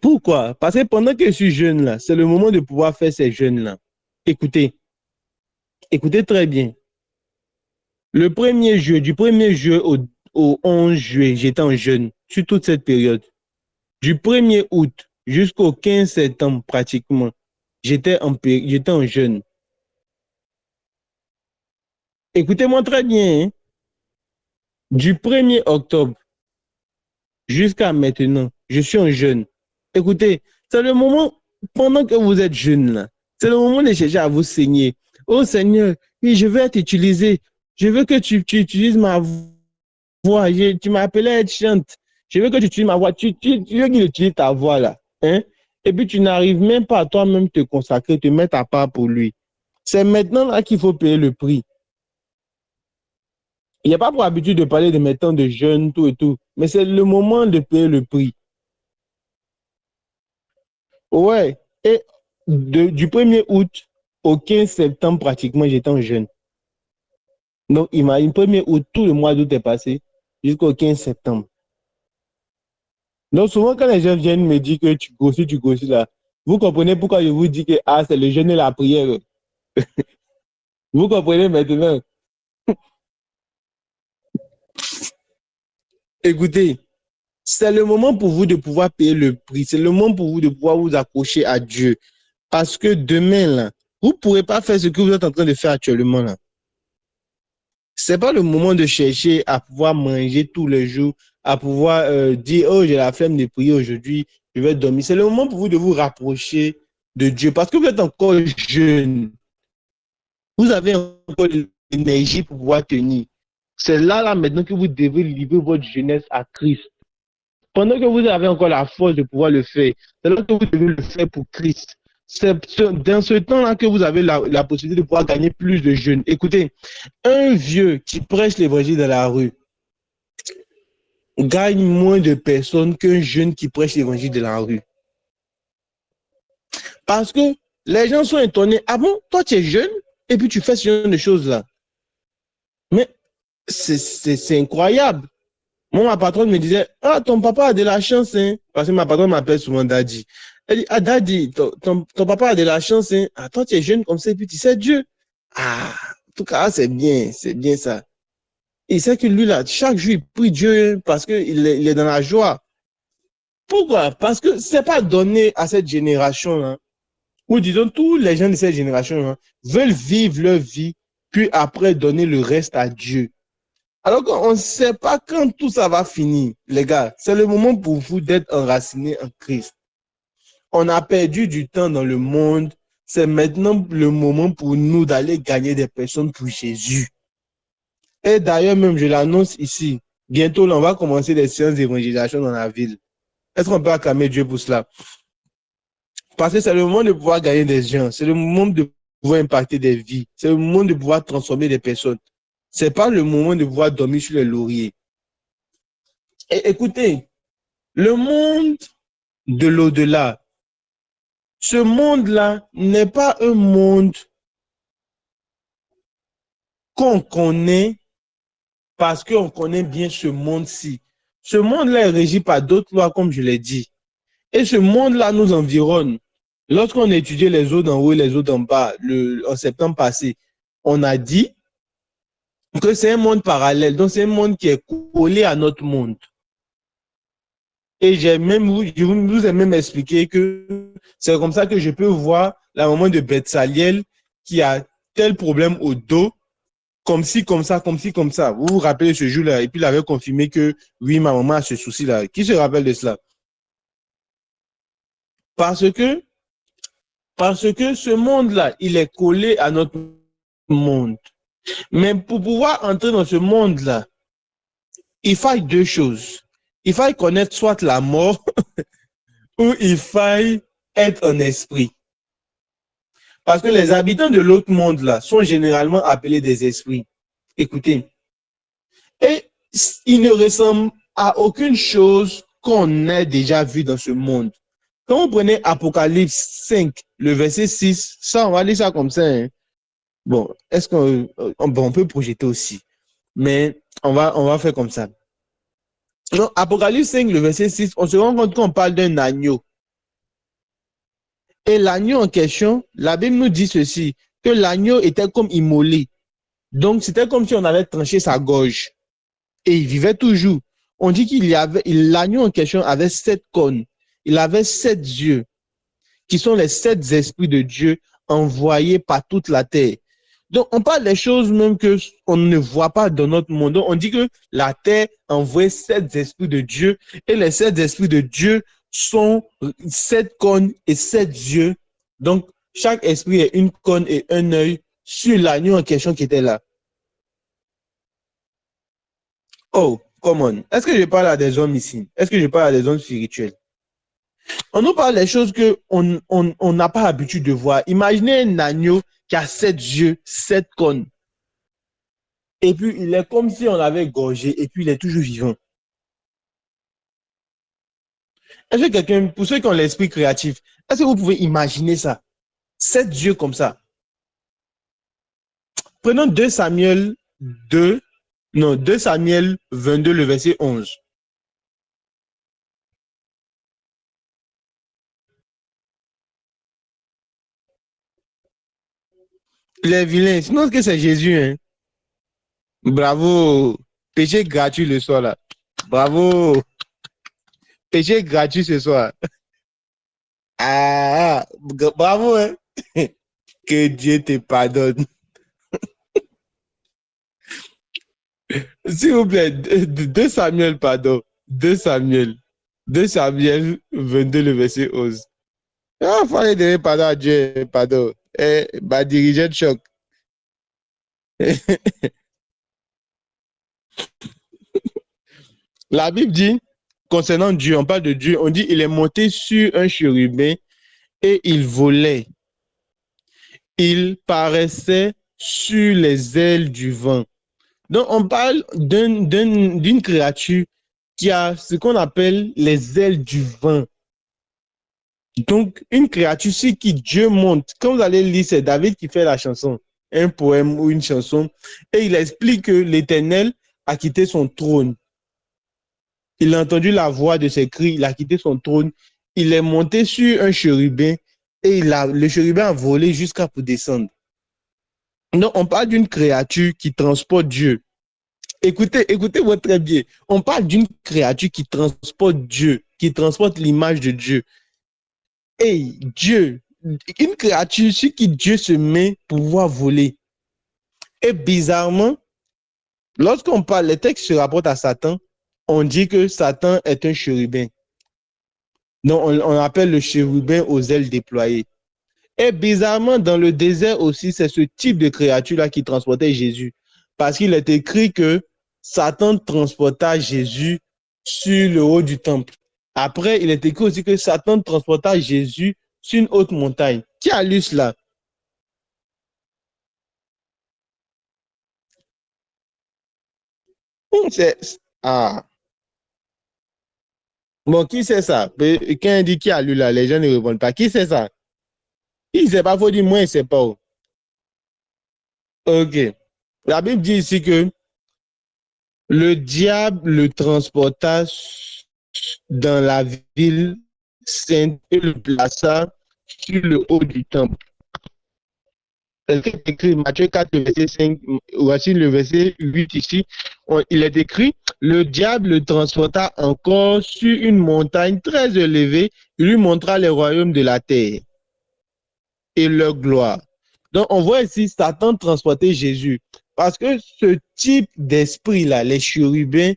Pourquoi? Parce que pendant que je suis jeune, là, c'est le moment de pouvoir faire ces jeûnes-là. Écoutez, écoutez très bien. Du 1er juillet au 11 juillet, j'étais en jeûne sur toute cette période. Du 1er août jusqu'au 15 septembre, pratiquement, j'étais en jeûne. Écoutez-moi très bien, hein. Du 1er octobre jusqu'à maintenant, je suis en jeûne. Écoutez, c'est le moment, pendant que vous êtes jeune, là, c'est le moment de chercher à vous saigner. Oh Seigneur, oui, je vais t'utiliser. Je veux que tu utilises ma voix. Tu m'as appelé à être chante. Je veux que tu utilises ma voix. Tu veux qu'il utilise ta voix, là. Hein? Et puis tu n'arrives même pas à toi-même te consacrer, te mettre à part pour lui. C'est maintenant là qu'il faut payer le prix. Il n'y a pas pour habitude de parler de mes temps de jeûne, tout et tout. Mais c'est le moment de payer le prix. Ouais. Et du 1er août au 15 septembre, pratiquement, j'étais en jeûne. Donc, imagine, 1er août, tout le mois d'août est passé jusqu'au 15 septembre. Donc, souvent, quand les gens viennent me dire que tu grossis là, vous comprenez pourquoi je vous dis que c'est le jeûne et la prière. Vous comprenez maintenant? Écoutez, c'est le moment pour vous de pouvoir payer le prix. C'est le moment pour vous de pouvoir vous accrocher à Dieu. Parce que demain, là, vous ne pourrez pas faire ce que vous êtes en train de faire actuellement, là. C'est pas le moment de chercher à pouvoir manger tous les jours, à pouvoir dire, oh, j'ai la flemme de prier aujourd'hui, je vais dormir. C'est le moment pour vous de vous rapprocher de Dieu parce que vous êtes encore jeune. Vous avez encore l'énergie pour pouvoir tenir. C'est là maintenant que vous devez livrer votre jeunesse à Christ. Pendant que vous avez encore la force de pouvoir le faire, c'est là que vous devez le faire pour Christ. C'est dans ce temps-là que vous avez la possibilité de pouvoir gagner plus de jeunes. Écoutez, un vieux qui prêche l'évangile dans la rue gagne moins de personnes qu'un jeune qui prêche l'évangile dans la rue. Parce que les gens sont étonnés. Ah bon, toi tu es jeune et puis tu fais ce genre de choses-là. Mais c'est incroyable. Moi, ma patronne me disait, ah, ton papa a de la chance, hein. Parce que ma patronne m'appelle souvent Daddy. Elle dit, ah, Daddy, ton papa a de la chance, hein. Ah, toi, tu es jeune comme ça, et puis tu sais Dieu. Ah, en tout cas, c'est bien ça. Il sait que lui, là, chaque jour, il prie Dieu parce qu'il est dans la joie. Pourquoi? Parce que c'est pas donné à cette génération-là, ou disons, tous les gens de cette génération-là veulent vivre leur vie, puis après donner le reste à Dieu. Alors qu'on ne sait pas quand tout ça va finir, les gars. C'est le moment pour vous d'être enracinés en Christ. On a perdu du temps dans le monde. C'est maintenant le moment pour nous d'aller gagner des personnes pour Jésus. Et d'ailleurs, même, je l'annonce ici. Bientôt, là, on va commencer des séances d'évangélisation dans la ville. Est-ce qu'on peut acclamer Dieu pour cela? Parce que c'est le moment de pouvoir gagner des gens. C'est le moment de pouvoir impacter des vies. C'est le moment de pouvoir transformer des personnes. C'est pas le moment de pouvoir dormir sur les lauriers. Et écoutez, le monde de l'au-delà, ce monde-là n'est pas un monde qu'on connaît parce qu'on connaît bien ce monde-ci. Ce monde-là est régi par d'autres lois, comme je l'ai dit. Et ce monde-là nous environne. Lorsqu'on a étudié les eaux d'en haut et les eaux d'en bas, en septembre passé, on a dit que c'est un monde parallèle. Donc, c'est un monde qui est collé à notre monde. Et je vous ai même expliqué que c'est comme ça que je peux voir la maman de Bethsaliel qui a tel problème au dos, comme ci, comme ça, comme ci, comme ça. Vous vous rappelez ce jour-là, et puis il avait confirmé que oui, ma maman a ce souci-là. Qui se rappelle de cela? Parce que ce monde-là, il est collé à notre monde. Mais pour pouvoir entrer dans ce monde-là, il faille deux choses. Il faille connaître soit la mort ou il faille être en esprit. Parce que les habitants de l'autre monde-là sont généralement appelés des esprits. Écoutez. Et ils ne ressemblent à aucune chose qu'on ait déjà vu dans ce monde. Quand vous prenez Apocalypse 5, le verset 6, ça, on va lire ça comme ça. Hein. Bon, est-ce on peut projeter aussi? Mais on va faire comme ça. Donc, Apocalypse 5, le verset 6, on se rend compte qu'on parle d'un agneau. Et l'agneau en question, la Bible nous dit ceci, que l'agneau était comme immolé. Donc, c'était comme si on avait tranché sa gorge. Et il vivait toujours. On dit l'agneau en question avait 7 cornes. Il avait 7 yeux, qui sont les 7 esprits de Dieu envoyés par toute la terre. Donc, on parle des choses même qu'on ne voit pas dans notre monde. Donc, on dit que la terre envoie 7 esprits de Dieu et les 7 esprits de Dieu sont 7 cornes et 7 yeux. Donc, chaque esprit est une corne et un œil sur l'agneau en question qui était là. Oh, come on. Est-ce que je parle à des hommes ici? Est-ce que je parle à des hommes spirituels? On nous parle des choses qu'on n'a pas l'habitude de voir. Imaginez un agneau qui a 7 yeux, 7 cornes. Et puis, il est comme si on l'avait gorgé et puis il est toujours vivant. Est-ce que quelqu'un, pour ceux qui ont l'esprit créatif, est-ce que vous pouvez imaginer ça? 7 yeux comme ça. Prenons 2 Samuel 22, le verset 11. Les vilains, sinon que c'est Jésus, hein? Bravo. Péché gratuit le soir là. Bravo. Péché gratuit ce soir. Ah, bravo, hein? Que Dieu te pardonne. S'il vous plaît, 2 Samuel, pardon. 2 Samuel 22, le verset 11. Ah, il fallait donner pardon à Dieu, pardon. Dirigeant de choc. La Bible dit, concernant Dieu, on parle de Dieu, on dit il est monté sur un chérubin et il volait. Il paraissait sur les ailes du vent. Donc, on parle d'une créature qui a ce qu'on appelle les ailes du vent. Donc, une créature sur qui Dieu monte. Quand vous allez lire, c'est David qui fait la chanson, un poème ou une chanson, et il explique que l'Éternel a quitté son trône. Il a entendu la voix de ses cris, il a quitté son trône, il est monté sur un chérubin et le chérubin a volé jusqu'à pour descendre. Donc, on parle d'une créature qui transporte Dieu. Écoutez-moi très bien. On parle d'une créature qui transporte Dieu, qui transporte l'image de Dieu. Et Dieu, une créature sur qui Dieu se met pour pouvoir voler. Et bizarrement, lorsqu'on parle, les textes se rapportent à Satan, on dit que Satan est un chérubin. Donc, on appelle le chérubin aux ailes déployées. Et bizarrement, dans le désert aussi, c'est ce type de créature-là qui transportait Jésus. Parce qu'il est écrit que Satan transporta Jésus sur le haut du temple. Après, il est écrit aussi que Satan transporta Jésus sur une haute montagne. Qui a lu cela? Ah. Bon, qui c'est ça? Quand on dit qui a lu là, les gens ne répondent pas. Qui c'est ça? Il ne sait pas, il faut dire moi, il ne sait pas. Ok. La Bible dit ici que le diable le transporta dans la ville sainte et le plaça sur le haut du temple. C'est écrit Matthieu 4, le verset 5, voici le verset 8 ici. Il est écrit, le diable le transporta encore sur une montagne très élevée, il lui montra les royaumes de la terre et leur gloire. Donc, on voit ici Satan transporter Jésus. Parce que ce type d'esprit-là, les chérubins,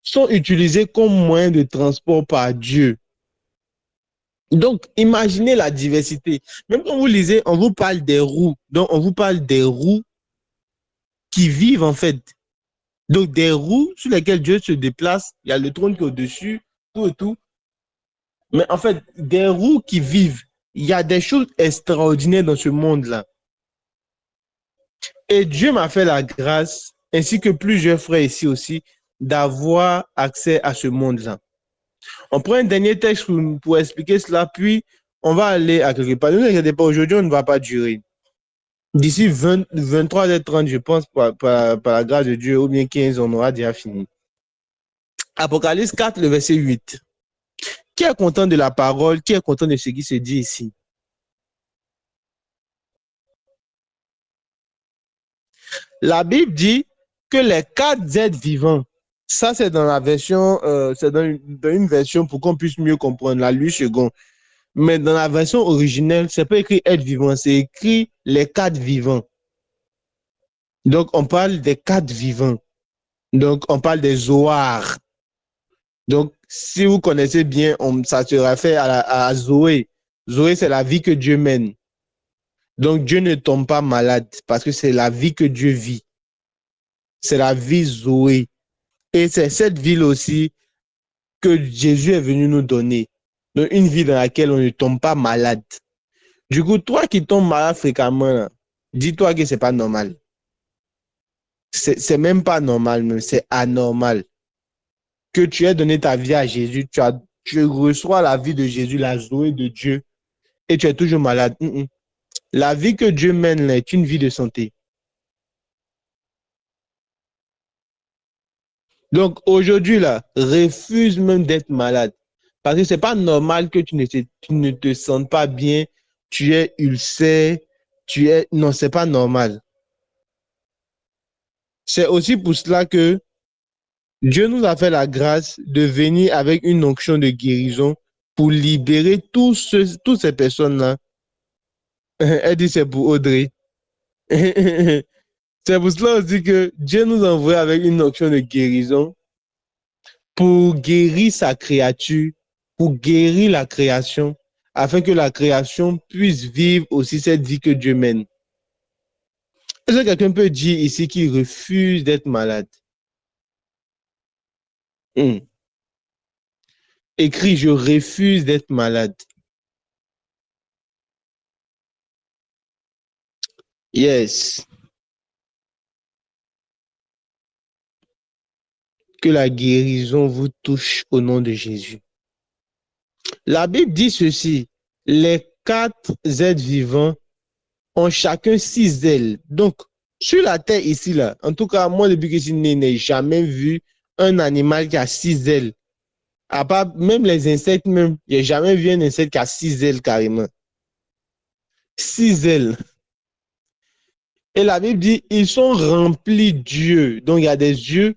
sont utilisés comme moyen de transport par Dieu. Donc, imaginez la diversité. Même quand vous lisez, on vous parle des roues. Donc, on vous parle des roues qui vivent en fait. Donc, des roues sur lesquelles Dieu se déplace. Il y a le trône qui est au-dessus, tout et tout. Mais en fait, des roues qui vivent. Il y a des choses extraordinaires dans ce monde-là. Et Dieu m'a fait la grâce, ainsi que plusieurs frères ici aussi, d'avoir accès à ce monde-là. On prend un dernier texte pour expliquer cela, puis on va aller à quelque part. Ne vous inquiétez pas, aujourd'hui, on ne va pas durer. D'ici 23h30, je pense, par la grâce de Dieu, ou bien 15, on aura déjà fini. Apocalypse 4, le verset 8. Qui est content de la parole? Qui est content de ce qui se dit ici? La Bible dit que les 4 êtres vivants, ça c'est dans la version, c'est dans une version pour qu'on puisse mieux comprendre, la Louis II. Mais dans la version originelle, c'est pas écrit être vivant, c'est écrit les 4 vivants. Donc on parle des 4 vivants. Donc on parle des Zohar. Donc si vous connaissez bien, ça se réfère à Zoé. Zoé, c'est la vie que Dieu mène. Donc Dieu ne tombe pas malade parce que c'est la vie que Dieu vit. C'est la vie Zoé. Et c'est cette vie aussi que Jésus est venu nous donner. Donc une vie dans laquelle on ne tombe pas malade. Du coup, toi qui tombes malade fréquemment, dis-toi que c'est pas normal. C'est même pas normal, même c'est anormal. Que tu aies donné ta vie à Jésus, tu reçois la vie de Jésus, la Zoé de Dieu, et tu es toujours malade. La vie que Dieu mène là est une vie de santé. Donc aujourd'hui, là, refuse même d'être malade. Parce que c'est pas normal que tu ne te sentes pas bien, tu es ulcère, non, c'est pas normal. C'est aussi pour cela que Dieu nous a fait la grâce de venir avec une onction de guérison pour libérer toutes ces personnes-là. Elle dit c'est pour Audrey. C'est pour cela aussi que Dieu nous a envoyé avec une onction de guérison pour guérir sa créature, pour guérir la création, afin que la création puisse vivre aussi cette vie que Dieu mène. Est-ce que quelqu'un peut dire ici qu'il refuse d'être malade? Écris, je refuse d'être malade. Yes. Que la guérison vous touche au nom de Jésus. La Bible dit ceci, les 4 êtres vivants ont chacun 6 ailes. Donc, sur la terre ici, là, en tout cas, moi, depuis que je suis né, je n'ai jamais vu un animal qui a 6 ailes. À part même les insectes, même, je n'ai jamais vu un insecte qui a 6 ailes carrément. 6 ailes. Et la Bible dit, ils sont remplis d'yeux. Donc, il y a des yeux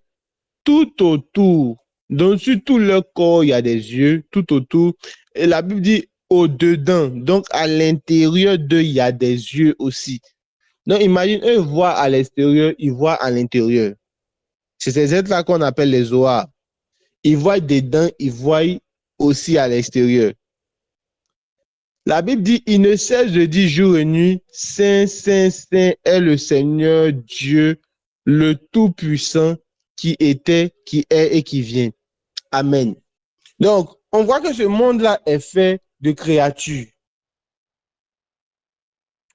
tout autour. Donc, sur tout leur corps, il y a des yeux tout autour. Et la Bible dit au-dedans. Donc, à l'intérieur d'eux, il y a des yeux aussi. Donc, imagine, eux voient à l'extérieur, ils voient à l'intérieur. C'est ces êtres-là qu'on appelle les Zohar. Ils voient dedans, ils voient aussi à l'extérieur. La Bible dit, il ne cesse de dire jour et nuit, Saint, Saint, Saint est le Seigneur Dieu, le Tout-Puissant, qui était, qui est et qui vient. Amen. Donc, on voit que ce monde-là est fait de créatures.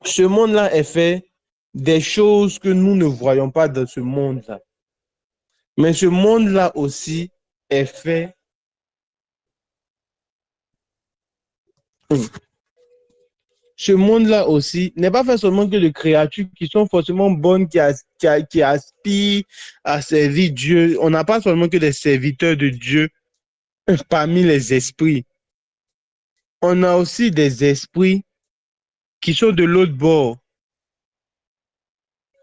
Ce monde-là est fait des choses que nous ne voyons pas dans ce monde-là. Mais ce monde-là aussi est fait. Ce monde-là aussi n'est pas fait seulement que de créatures qui sont forcément bonnes, qui aspirent à servir Dieu. On n'a pas seulement que des serviteurs de Dieu parmi les esprits. On a aussi des esprits qui sont de l'autre bord.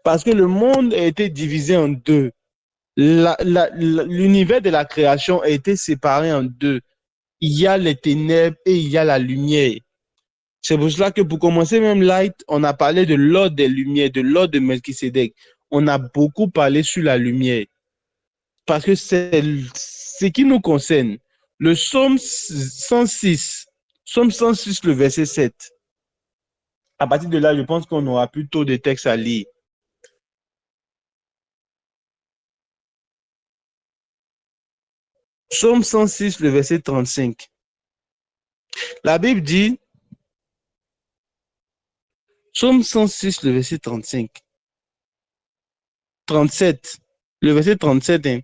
Parce que le monde a été divisé en deux. L'univers de la création a été séparé en deux. Il y a les ténèbres et il y a la lumière. C'est pour cela que pour commencer même light, on a parlé de l'ordre des lumières, de l'ordre de Melchisédek. On a beaucoup parlé sur la lumière. Parce que c'est ce qui nous concerne. Le psaume 106, le verset 7. À partir de là, je pense qu'on aura plutôt de textes à lire. Psaume 106, le verset 35. La Bible dit, Psaume 106, le verset 35. 37. Le verset 37, hein.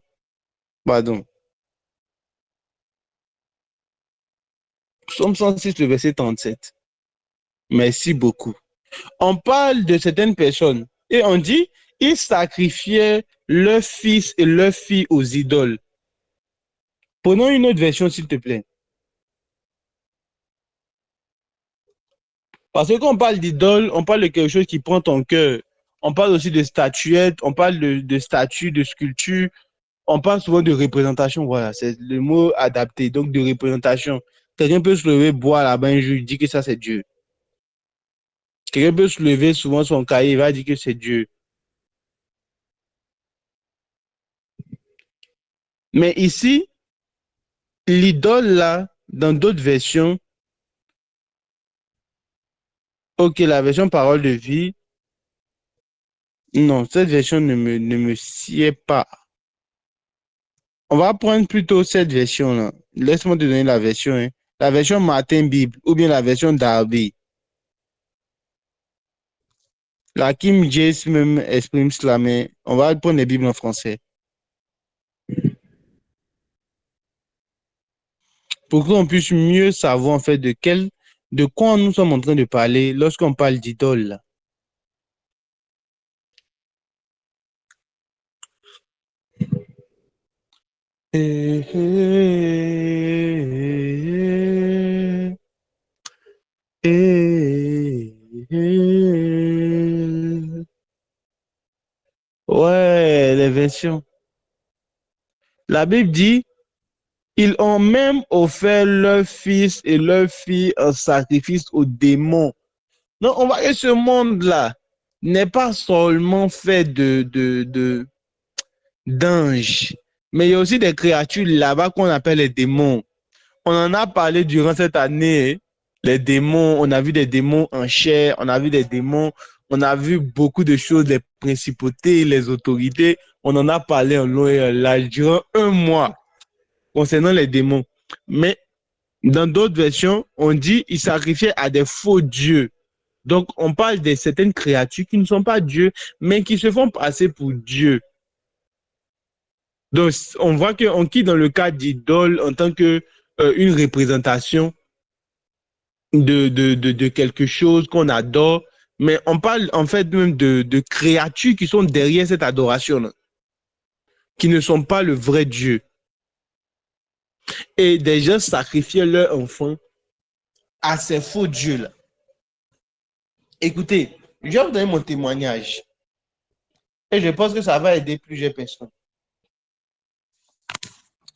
Pardon. Psaume 106, le verset 37. Merci beaucoup. On parle de certaines personnes et on dit, ils sacrifiaient leurs fils et leurs filles aux idoles. Prenons une autre version, s'il te plaît. Parce que quand on parle d'idole, on parle de quelque chose qui prend ton cœur. On parle aussi de statuettes, on parle de statues, de sculptures. On parle souvent de représentation. Voilà, c'est le mot adapté. Donc, de représentation. Quelqu'un peut se lever, boire là-bas un jour, il dit que ça, c'est Dieu. Quelqu'un peut se lever, souvent son cahier, il va dire que c'est Dieu. Mais ici, l'idole là, dans d'autres versions, ok, la version parole de vie, non, cette version ne me sied pas. On va prendre plutôt cette version-là. Laisse-moi te donner la version, hein. La version Martin Bible ou bien la version Darby. La King James même exprime cela, mais on va prendre les Bibles en français. Pour qu'on puisse mieux savoir en fait de quoi nous sommes en train de parler lorsqu'on parle d'idole. Ouais, les versions. La Bible dit, ils ont même offert leurs fils et leurs filles en sacrifice aux démons. Donc, on voit que ce monde-là n'est pas seulement fait d'anges, mais il y a aussi des créatures là-bas qu'on appelle les démons. On en a parlé durant cette année. Les démons, on a vu des démons en chair, on a vu des démons, on a vu beaucoup de choses, les principautés, les autorités. On en a parlé en long et en large durant un mois concernant les démons. Mais dans d'autres versions, on dit qu'ils sacrifiaient à des faux dieux. Donc, on parle de certaines créatures qui ne sont pas Dieu, mais qui se font passer pour Dieu. Donc, on voit qu'on quitte dans le cas d'idole en tant que une représentation de quelque chose qu'on adore, mais on parle en fait même de créatures qui sont derrière cette adoration-là, qui ne sont pas le vrai Dieu. Et des gens sacrifiaient leurs enfants à ces faux dieux-là. Écoutez, je vais vous donner mon témoignage. Et je pense que ça va aider plusieurs personnes.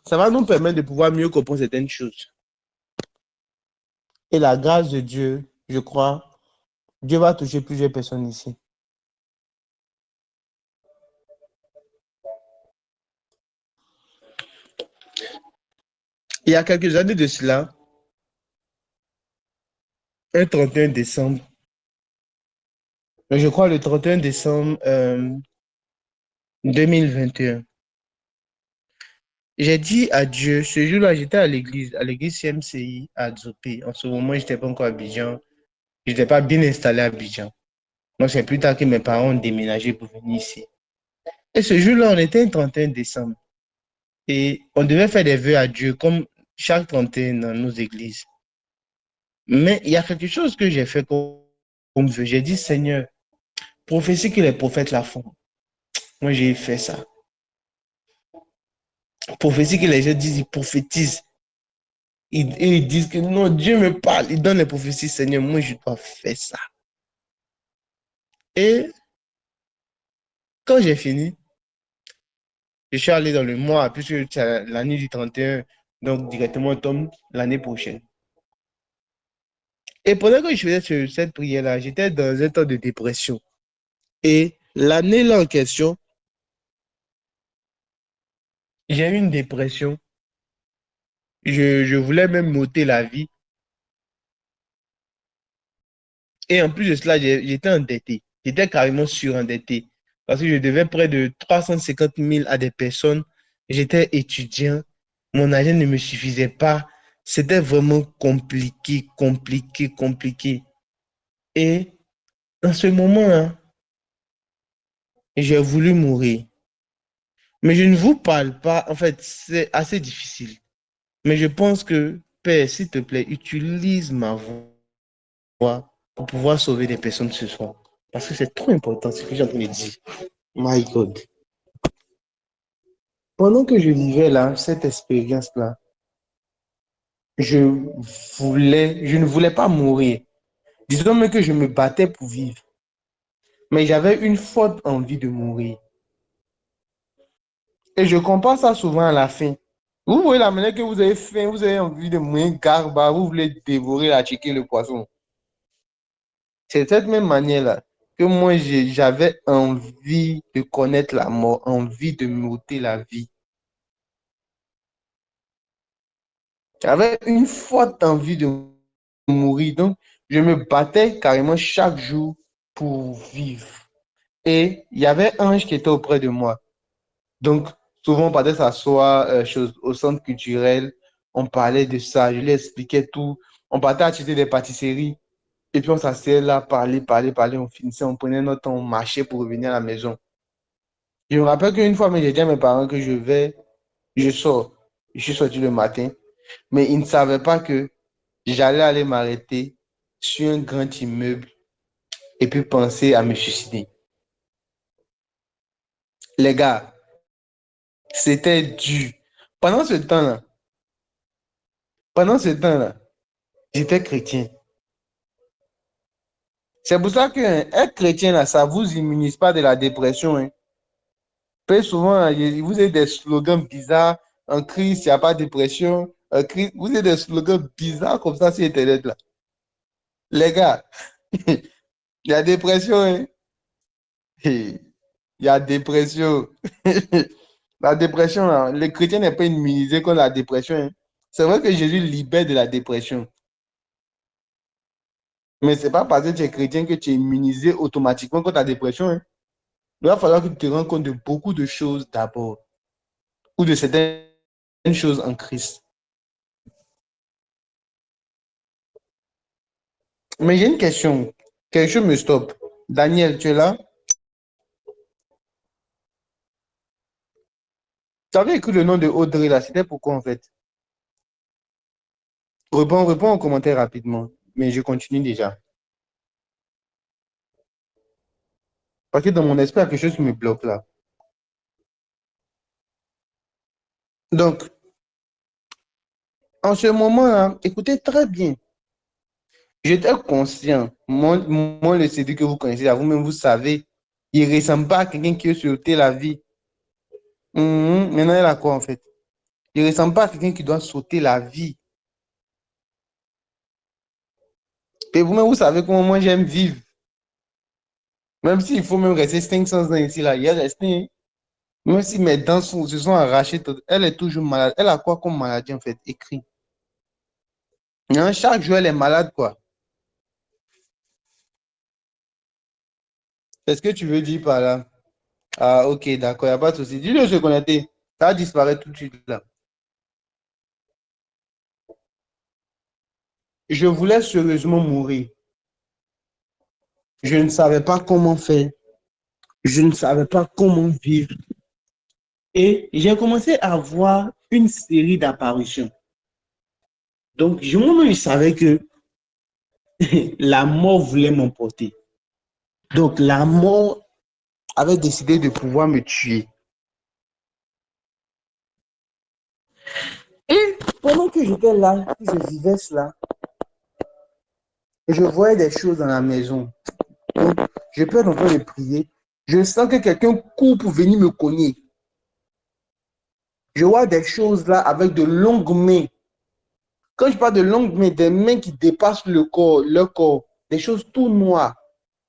Ça va nous permettre de pouvoir mieux comprendre certaines choses. Et la grâce de Dieu, je crois, Dieu va toucher plusieurs personnes ici. Il y a quelques années de cela, un 31 décembre, je crois le 31 décembre 2021, j'ai dit à Dieu, ce jour-là, j'étais à l'église CMCI à Djopé. En ce moment, je n'étais pas encore à Abidjan. Je n'étais pas bien installé à Abidjan. Donc, c'est plus tard que mes parents ont déménagé pour venir ici. Et ce jour-là, on était le 31 décembre. Et on devait faire des vœux à Dieu, comme chaque 31 dans nos églises. Mais il y a quelque chose que j'ai fait comme vœu. J'ai dit, Seigneur, prophétie que les prophètes la font. Moi, j'ai fait ça. Prophétie que les gens disent, ils prophétisent. Ils disent que non, Dieu me parle, il donne les prophéties, Seigneur, moi je dois faire ça. Et quand j'ai fini, je suis allé dans le mois, puisque c'est l'année du 31, donc directement on tombe l'année prochaine. Et pendant que je faisais cette prière-là, j'étais dans un temps de dépression. Et l'année-là en question, j'ai eu une dépression. Je voulais même m'ôter la vie. Et en plus de cela, j'étais endetté. J'étais carrément surendetté. Parce que je devais près de 350 000 à des personnes. J'étais étudiant. Mon argent ne me suffisait pas. C'était vraiment compliqué, compliqué, compliqué. Et en ce moment-là, j'ai voulu mourir. Mais je ne vous parle pas, en fait, c'est assez difficile. Mais je pense que, Père, s'il te plaît, utilise ma voix pour pouvoir sauver des personnes ce soir. Parce que c'est trop important ce que j'ai en train de dire. My God. Pendant que je vivais là, cette expérience-là, je je ne voulais pas mourir. Disons même que je me battais pour vivre. Mais j'avais une forte envie de mourir. Et je compare ça souvent à la faim. Vous voyez la manière que vous avez faim, vous avez envie de mourir garba, vous voulez dévorer la chicken, le poisson. C'est de cette même manière-là que moi, j'avais envie de connaître la mort, envie de m'ôter la vie. J'avais une forte envie de mourir. Donc, je me battais carrément chaque jour pour vivre. Et il y avait un ange qui était auprès de moi. Donc, souvent, on partait s'asseoir au centre culturel. On parlait de ça. Je lui expliquais tout. On partait acheter des pâtisseries. Et puis, on s'asseyait là, parler, parler, parler. On finissait, on prenait notre temps, on marchait pour revenir à la maison. Je me rappelle qu'une fois, j'ai dit à mes parents que je sors. Je suis sorti le matin. Mais ils ne savaient pas que j'allais aller m'arrêter sur un grand immeuble et puis penser à me suicider. Les gars, c'était dur. Pendant ce temps-là, pendant ce temps-là, j'étais chrétien. C'est pour ça que être chrétien, là, ça ne vous immunise pas de la dépression. Hein. Très souvent, vous avez des slogans bizarres. En Christ, il n'y a pas de dépression. En Christ, vous avez des slogans bizarres comme ça sur Internet. Là. Les gars, il y a dépression. Hein. Il y a dépression. La dépression, là, les chrétiens n'est pas immunisé contre la dépression. Hein. C'est vrai que Jésus libère de la dépression. Mais ce n'est pas parce que tu es chrétien que tu es immunisé automatiquement contre la dépression. Hein. Il va falloir que tu te rendes compte de beaucoup de choses d'abord, ou de certaines choses en Christ. Mais j'ai une question. Quelque chose me stoppe. Daniel, tu es là? Tu avais écrit le nom de Audrey là. C'était pourquoi en fait? Réponds en commentaire rapidement. Mais je continue déjà. Parce que dans mon esprit, il y a quelque chose qui me bloque là. Donc, en ce moment-là, écoutez très bien. J'étais conscient. Moi, le CD que vous connaissez, là, vous-même, vous savez, il ne ressemble pas à quelqu'un qui veut se ôter la vie. Maintenant, il a quoi en fait? Il ne ressemble pas à quelqu'un qui doit sauter la vie. Et vous-même, vous savez comment moi j'aime vivre. Même s'il faut même rester 500 ans ici, là, il est resté. Même si mes dents se sont arrachées, elle est toujours malade. Elle a quoi comme maladie en fait? Écrit. Hein, chaque jour, elle est malade, quoi. Est-ce que tu veux dire par là? Ah, ok, d'accord, il n'y a pas de souci. Dis-le se connecter. Ça va disparaître tout de suite là. Je voulais sérieusement mourir. Je ne savais pas comment faire. Je ne savais pas comment vivre. Et j'ai commencé à voir une série d'apparitions. Donc, moi-même, je savais que la mort voulait m'emporter. Donc, la mort avait décidé de pouvoir me tuer. Et pendant que j'étais là, que je vivais cela, je voyais des choses dans la maison. Donc, je peux être en train de prier. Je sens que quelqu'un court pour venir me cogner. Je vois des choses là avec de longues mains. Quand je parle de longues mains, des mains qui dépassent leur corps, des choses tout noires,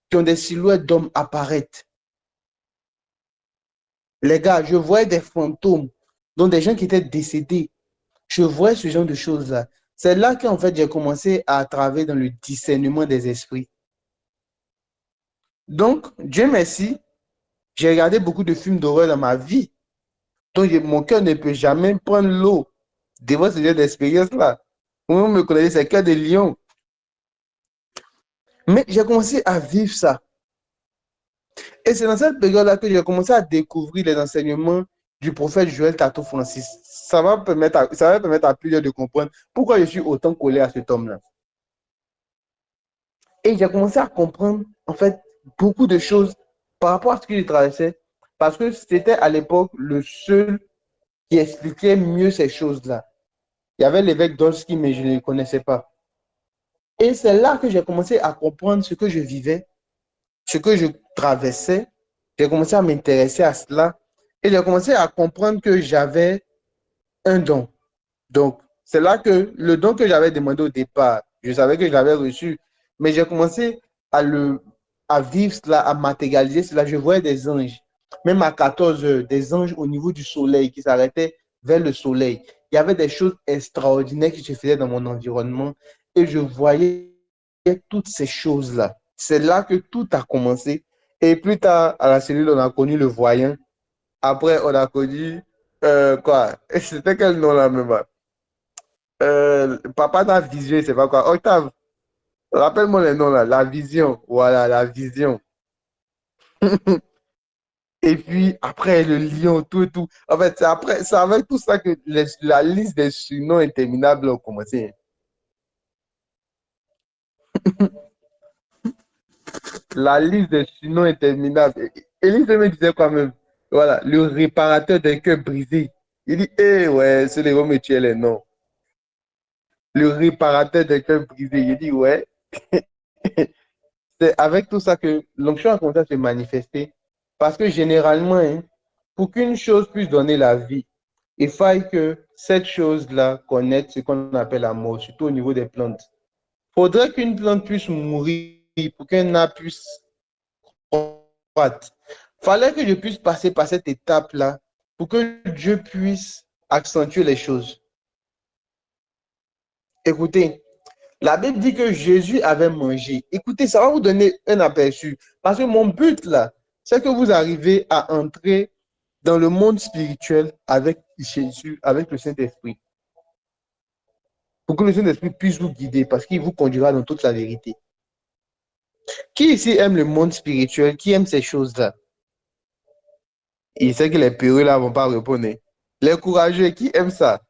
qui ont des silhouettes d'hommes apparaître. Les gars, je voyais des fantômes, dont des gens qui étaient décédés. Je voyais ce genre de choses-là. C'est là qu'en fait, j'ai commencé à travailler dans le discernement des esprits. Donc, Dieu merci, j'ai regardé beaucoup de films d'horreur dans ma vie. Donc, mon cœur ne peut jamais prendre l'eau devant ce genre d'expérience-là. Vous me connaissez, c'est cœur de lion. Mais j'ai commencé à vivre ça. Et c'est dans cette période-là que j'ai commencé à découvrir les enseignements du prophète Joël Tato Francis. Ça va permettre à plusieurs de comprendre pourquoi je suis autant collé à cet homme-là. Et j'ai commencé à comprendre, en fait, beaucoup de choses par rapport à ce qu'il traversait, parce que c'était à l'époque le seul qui expliquait mieux ces choses-là. Il y avait l'évêque Dolski, mais je ne le connaissais pas. Et c'est là que j'ai commencé à comprendre ce que je vivais, ce que je traversais. J'ai commencé à m'intéresser à cela et j'ai commencé à comprendre que j'avais un don. Donc, c'est là que le don que j'avais demandé au départ, je savais que je l'avais reçu, mais j'ai commencé à vivre cela, à matérialiser cela. Je voyais des anges, même à 14 heures, des anges au niveau du soleil qui s'arrêtaient vers le soleil. Il y avait des choses extraordinaires qui se faisaient dans mon environnement et je voyais toutes ces choses-là. C'est là que tout a commencé. Et plus tard, à la cellule, on a connu le voyant. Après, on a connu quoi? C'était quel nom là même? Papa n'a vision, c'est pas quoi. Octave, rappelle-moi les noms là. La vision. Voilà, la vision. Et puis après, le lion, tout et tout. En fait, c'est avec tout ça que la liste des surnoms interminables a commencé. La liste des surnoms interminables. Élise me disait quand même, voilà, le réparateur des cœurs brisés. Il dit, eh ouais, c'est les vont me tuer les noms. Le réparateur des cœurs brisés. Il dit, ouais. C'est avec tout ça que l'onction a commencé à se manifester. Parce que généralement, hein, pour qu'une chose puisse donner la vie, il faille que cette chose-là connaisse ce qu'on appelle la mort, surtout au niveau des plantes. Il faudrait qu'une plante puisse mourir pour qu'un arbre puisse croître. Il fallait que je puisse passer par cette étape-là pour que Dieu puisse accentuer les choses. Écoutez, la Bible dit que Jésus avait mangé. Écoutez, ça va vous donner un aperçu. Parce que mon but là, c'est que vous arrivez à entrer dans le monde spirituel avec Jésus, avec le Saint-Esprit. Pour que le Saint-Esprit puisse vous guider, parce qu'il vous conduira dans toute la vérité. Qui ici aime le monde spirituel? Qui aime ces choses-là? Il sait que les peureux là ne vont pas répondre. Les courageux, qui aiment ça?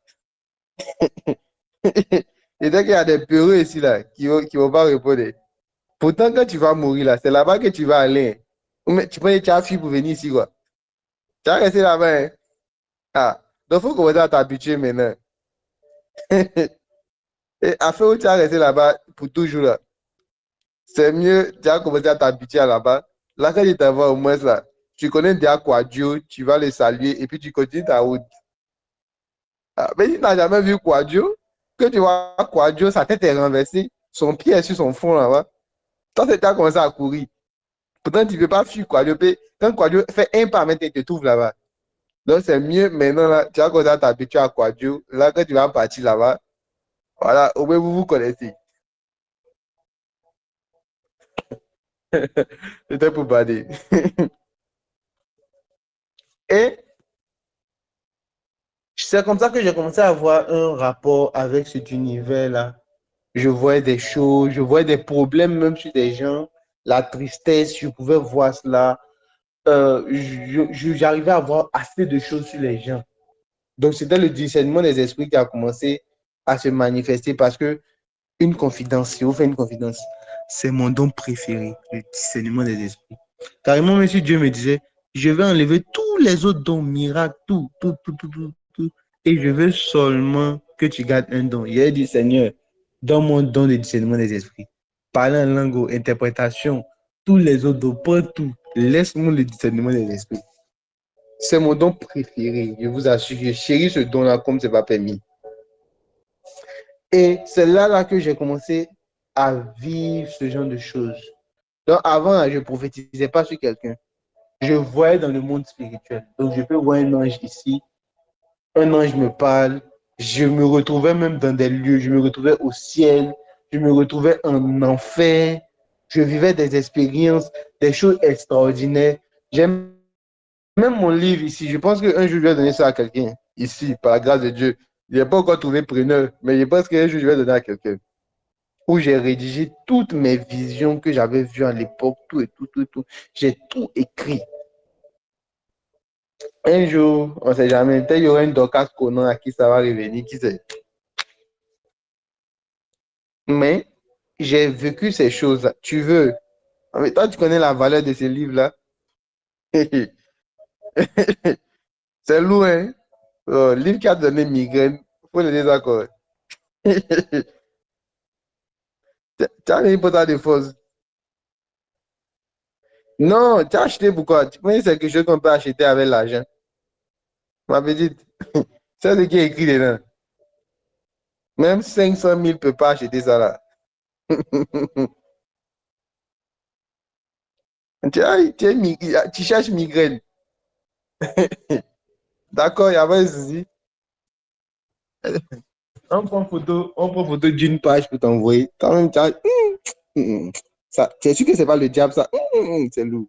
Et dès qu'il y a des peureux ici là, qui vont pas répondre. Pourtant, quand tu vas mourir là, c'est là-bas que tu vas aller. Mais tu prends ta fille pour venir ici, quoi. Tu vas rester là-bas, hein? Ah, donc il faut commencer à t'habituer maintenant. Et afin où tu vas rester là-bas pour toujours là, c'est mieux, tu vas commencer à t'habituer là-bas. Là, quand tu t'en vas au moins là, tu connais déjà Quadio, tu vas le saluer et puis tu continues ta route. Ah, mais si tu n'as jamais vu Quadio, que tu vois Quadio, sa tête est renversée, son pied est sur son front là-bas. Toi, tu as commencé à courir. Pourtant, tu ne peux pas fuir Quadio. Quand Quadio fait un pas, maintenant, il te trouve là-bas. Donc, c'est mieux maintenant, là, tu vas commencer à t'habituer à Quadio. Là, quand tu vas partir là-bas, voilà, au moins, vous vous connaissez. C'était pour bader. Et c'est comme ça que j'ai commencé à avoir un rapport avec cet univers-là. Je voyais des choses, je voyais des problèmes même chez des gens, la tristesse, je pouvais voir cela. J'arrivais à voir assez de choses sur les gens. Donc, c'était le discernement des esprits qui a commencé à se manifester parce que une confidence, je vous fais une confidence, c'est mon don préféré, le discernement des esprits. Carrément, monsieur Dieu me disait, je vais enlever tous les autres dons, miracles, tout, et je veux seulement que tu gardes un don. Il a dit, Seigneur, donne mon don de discernement des esprits. Parler en langue, interprétation, tous les autres dons, pas tout. Laisse-moi le discernement des esprits. C'est mon don préféré. Je vous assure, je chéris ce don-là comme ce n'est pas permis. Et c'est là que j'ai commencé à vivre ce genre de choses. Donc avant, je ne prophétisais pas sur quelqu'un. Je voyais dans le monde spirituel. Donc je peux voir un ange ici, un ange me parle, je me retrouvais même dans des lieux, je me retrouvais au ciel, je me retrouvais en enfer, je vivais des expériences, des choses extraordinaires. J'aime même mon livre ici, je pense qu'un jour je vais donner ça à quelqu'un, ici, par la grâce de Dieu. Je n'ai pas encore trouvé preneur, mais je pense qu'un jour je vais donner à quelqu'un, où j'ai rédigé toutes mes visions que j'avais vues à l'époque, tout et tout, tout et tout. J'ai tout écrit. Un jour, on ne sait jamais, peut-être il y aura une Dorcas Conan à qui ça va revenir, qui sait. Mais j'ai vécu ces choses-là. Tu veux. Mais toi, tu connais la valeur de ces livres-là. C'est lourd, hein? Oh, livre qui a donné migraine. Il faut le désaccord. Tu as mis pour ta défense. Non, tu as acheté pourquoi? Tu penses que c'est quelque chose qu'on peut acheter avec l'argent. Ma petite, c'est ce qui est écrit dedans. Même 500 000 ne peut pas acheter ça là. Tu cherches migraine. D'accord, il y a pas de souci. On prend photo d'une page pour t'envoyer. Quand même, ça, c'est sûr que c'est pas le diable, ça. C'est lourd.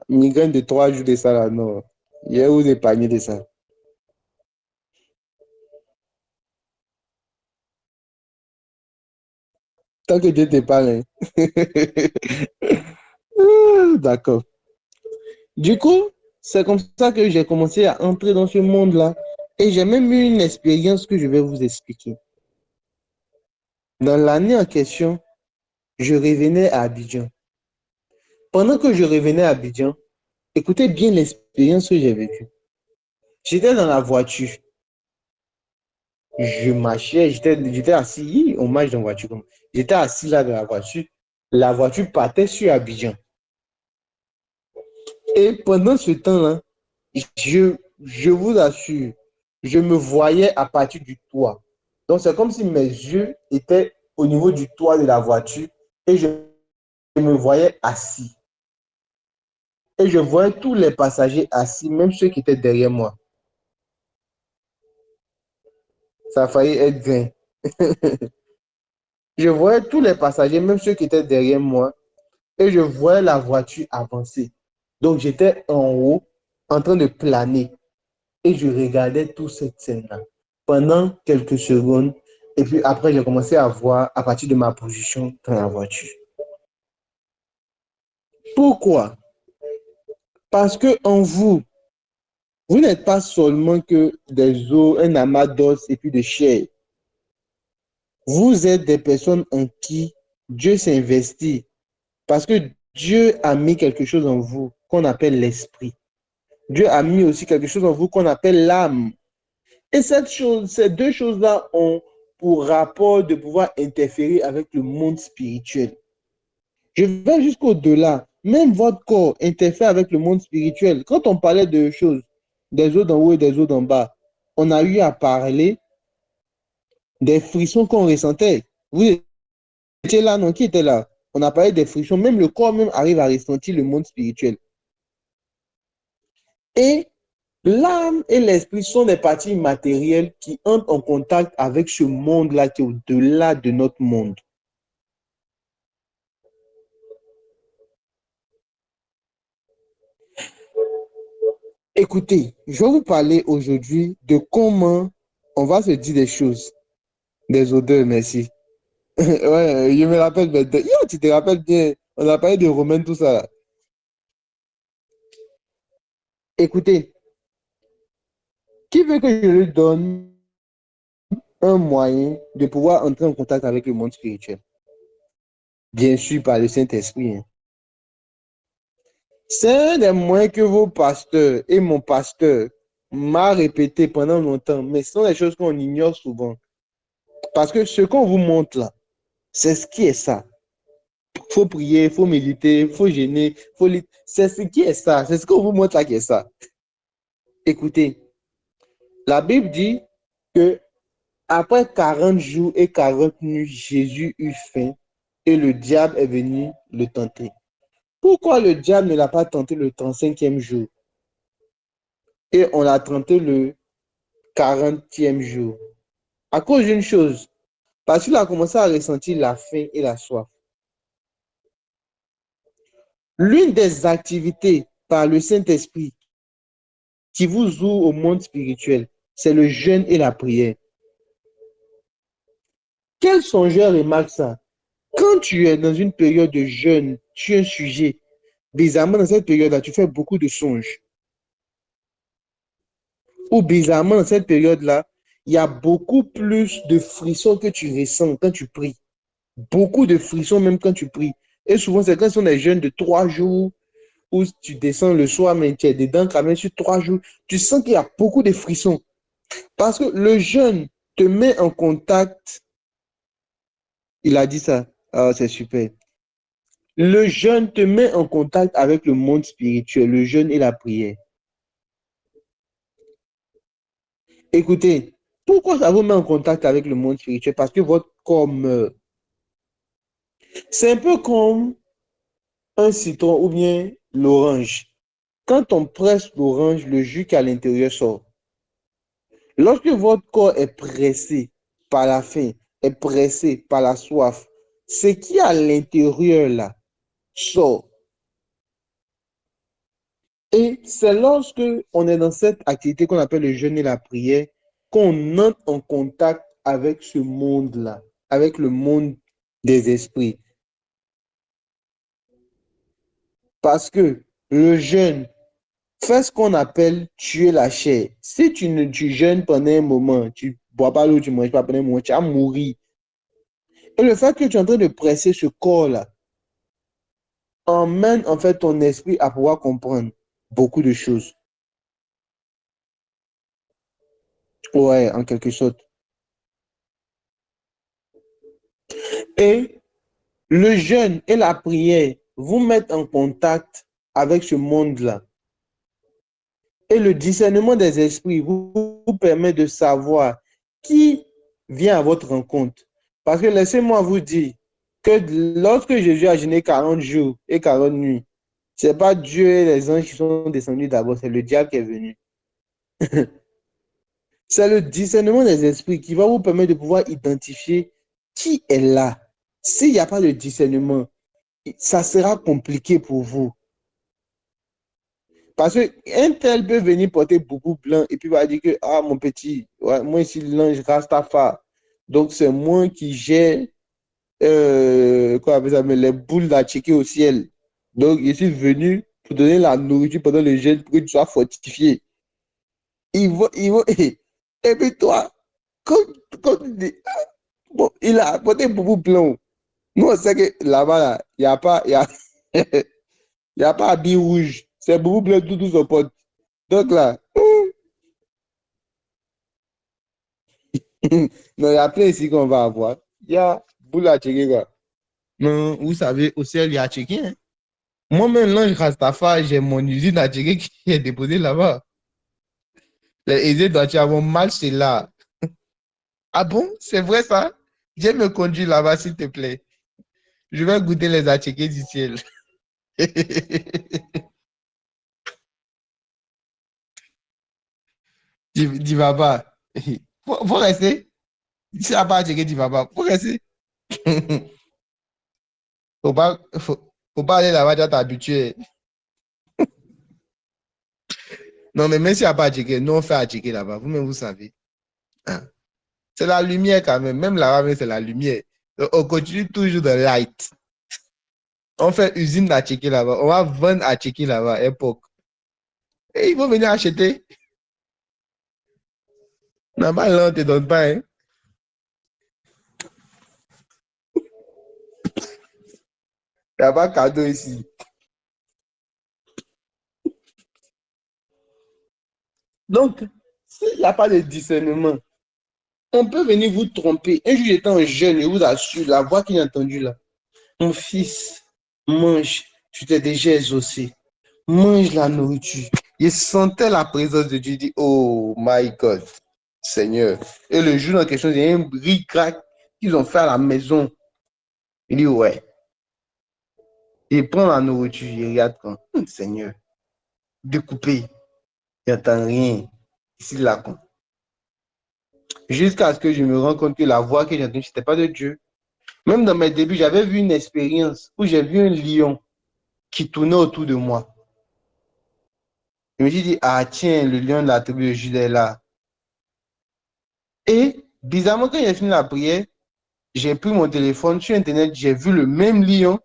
Migraine de 3 jours de ça, là, non. Hier, vous épargnez de ça. Tant que Dieu t'épargne. D'accord. Du coup, c'est comme ça que j'ai commencé à entrer dans ce monde-là. Et j'ai même eu une expérience que je vais vous expliquer. Dans l'année en question, je revenais à Abidjan. Pendant que je revenais à Abidjan, écoutez bien l'expérience que j'ai vécue. J'étais dans la voiture. Je marchais, j'étais assis, on marche dans la voiture. J'étais assis là dans la voiture. La voiture partait sur Abidjan. Et pendant ce temps-là, je vous assure, je me voyais à partir du toit. Donc, c'est comme si mes yeux étaient au niveau du toit de la voiture et je me voyais assis. Et je voyais tous les passagers assis, même ceux qui étaient derrière moi. Ça a failli être grain. Je voyais tous les passagers, même ceux qui étaient derrière moi, et je voyais la voiture avancer. Donc, j'étais en haut, en train de planer, et je regardais toute cette scène-là pendant quelques secondes. Et puis après, j'ai commencé à voir à partir de ma position dans la voiture. Pourquoi? Parce que en vous, vous n'êtes pas seulement que des os, un amas d'os et puis de chair. Vous êtes des personnes en qui Dieu s'investit parce que Dieu a mis quelque chose en vous qu'on appelle l'esprit. Dieu a mis aussi quelque chose en vous qu'on appelle l'âme. Et ces deux choses-là ont pour rapport de pouvoir interférer avec le monde spirituel. Je vais jusqu'au-delà. Même votre corps interfère avec le monde spirituel. Quand on parlait de choses, des eaux d'en haut et des eaux d'en bas, on a eu à parler des frissons qu'on ressentait. Vous étiez là, non? Qui était là? On a parlé des frissons. Même le corps même arrive à ressentir le monde spirituel. Et l'âme et l'esprit sont des parties matérielles qui entrent en contact avec ce monde-là qui est au-delà de notre monde. Écoutez, je vais vous parler aujourd'hui de comment on va se dire des choses, des odeurs, merci. Ouais, je me rappelle, mais yo, tu te rappelles bien, on a parlé de Romain, tout ça là. Écoutez, qui veut que je lui donne un moyen de pouvoir entrer en contact avec le monde spirituel? Bien sûr, par le Saint-Esprit. Hein. C'est un des moyens que vos pasteurs et mon pasteur m'a répété pendant longtemps, mais ce sont des choses qu'on ignore souvent. Parce que ce qu'on vous montre là, c'est ce qui est ça. Il faut prier, il faut méditer, il faut gêner, c'est ce qui est ça. C'est ce qu'on vous montre là qui est ça. Écoutez, La Bible dit que après 40 jours et 40 nuits, Jésus eut faim et le diable est venu le tenter. Pourquoi le diable ne l'a pas tenté le 35e jour et on l'a tenté le 40e jour? À cause d'une chose, parce qu'il a commencé à ressentir la faim et la soif. L'une des activités par le Saint-Esprit qui vous ouvre au monde spirituel, c'est le jeûne et la prière. Quel songeur remarque ça? Quand tu es dans une période de jeûne, tu es un sujet. Bizarrement, dans cette période-là, tu fais beaucoup de songes. Ou bizarrement, dans cette période-là, il y a beaucoup plus de frissons que tu ressens quand tu pries. Beaucoup de frissons même quand tu pries. Et souvent, c'est quand ce sont des jeûnes de 3 jours où tu descends le soir, mais tu es dedans quand même sur 3 jours. Tu sens qu'il y a beaucoup de frissons. Parce que le jeûne te met en contact. Il a dit ça. Ah, c'est super. Le jeûne te met en contact avec le monde spirituel, le jeûne et la prière. Écoutez, pourquoi ça vous met en contact avec le monde spirituel? Parce que votre corps meurt. C'est un peu comme un citron ou bien l'orange. Quand on presse l'orange, le jus qui est à l'intérieur sort. Lorsque votre corps est pressé par la faim, est pressé par la soif, ce qui est à l'intérieur là sort. Et c'est lorsque on est dans cette activité qu'on appelle le jeûne et la prière qu'on entre en contact avec ce monde-là, avec le monde des esprits. Parce que le jeûne fait ce qu'on appelle tuer la chair. Si tu jeûnes pendant un moment, tu ne bois pas l'eau, tu ne manges pas pendant un moment, tu vas mourir. Et le fait que tu es en train de presser ce corps-là emmène en fait ton esprit à pouvoir comprendre beaucoup de choses. Ouais, en quelque sorte. Et le jeûne et la prière vous mettent en contact avec ce monde-là. Et le discernement des esprits vous permet de savoir qui vient à votre rencontre. Parce que laissez-moi vous dire que lorsque Jésus a jeûné 40 jours et 40 nuits, ce n'est pas Dieu et les anges qui sont descendus d'abord, c'est le diable qui est venu. C'est le discernement des esprits qui va vous permettre de pouvoir identifier qui est là. S'il n'y a pas de discernement, ça sera compliqué pour vous. Parce qu'un tel peut venir porter beaucoup blanc et puis va dire que, ah, mon petit, ouais, moi ici, l'ange Rastafari. Donc, c'est moi qui gère quoi appelle ça, mais les boules d'Atchiké au ciel. Donc, je suis venu pour donner la nourriture pendant le jeûne pour que tu sois fortifié. Et puis toi, comme tu dis, bon, il a apporté beaucoup blanc. Nous, on sait que là-bas, là, il n'y a pas, il y a pas habit rouge. C'est beaucoup blanc tout son pote. Donc là, non, il y a plein ici qu'on va avoir. Il y a boule à checker quoi. Non, vous savez, au ciel, il y a checké. Hein? Moi-même, l'ange Rastafari, j'ai mon usine à checker qui est déposée là-bas. Les aisés doivent avoir mal, c'est là. Ah bon? C'est vrai ça? Viens me conduire là-bas, s'il te plaît. Je vais goûter les attiqués du ciel. Dis papa. Faut rester. Si tu n'as pas attiqué, dis papa. Faut rester. Faut pas aller là-bas, tu vas t'habituer. Non, mais même si tu n'as pas attiqué, nous on fait attiquer là-bas. Vous-même, vous savez. Hein? C'est la lumière quand même. Même là-bas, c'est la lumière. Donc, on continue toujours de light. On fait usine d'attiquer là-bas. On va vendre attiquer là-bas, à l'époque. Et ils vont venir acheter. Normalement, on ne te donne pas. Hein? Il n'y a pas de cadeau ici. Donc, s'il n'y a pas de discernement, on peut venir vous tromper. Un jour, j'étais un jeune, je vous assure, la voix qu'il a entendue là. Mon fils, mange, tu t'es déjà exaucé. Mange la nourriture. Il sentait la présence de Dieu. Il dit, oh my God, Seigneur. Et le jour en question, il y a un bric-crac qu'ils ont fait à la maison. Il dit, ouais. Il prend la nourriture, il regarde quand, Seigneur, découpé. Il n'entend rien. Ici, là, jusqu'à ce que je me rende compte que la voix que j'entendais, ce n'était pas de Dieu. Même dans mes débuts, j'avais vu une expérience où j'ai vu un lion qui tournait autour de moi. Je me suis dit, ah tiens, le lion de la tribu de Juda est là. Et bizarrement, quand j'ai fini la prière, j'ai pris mon téléphone sur Internet, j'ai vu le même lion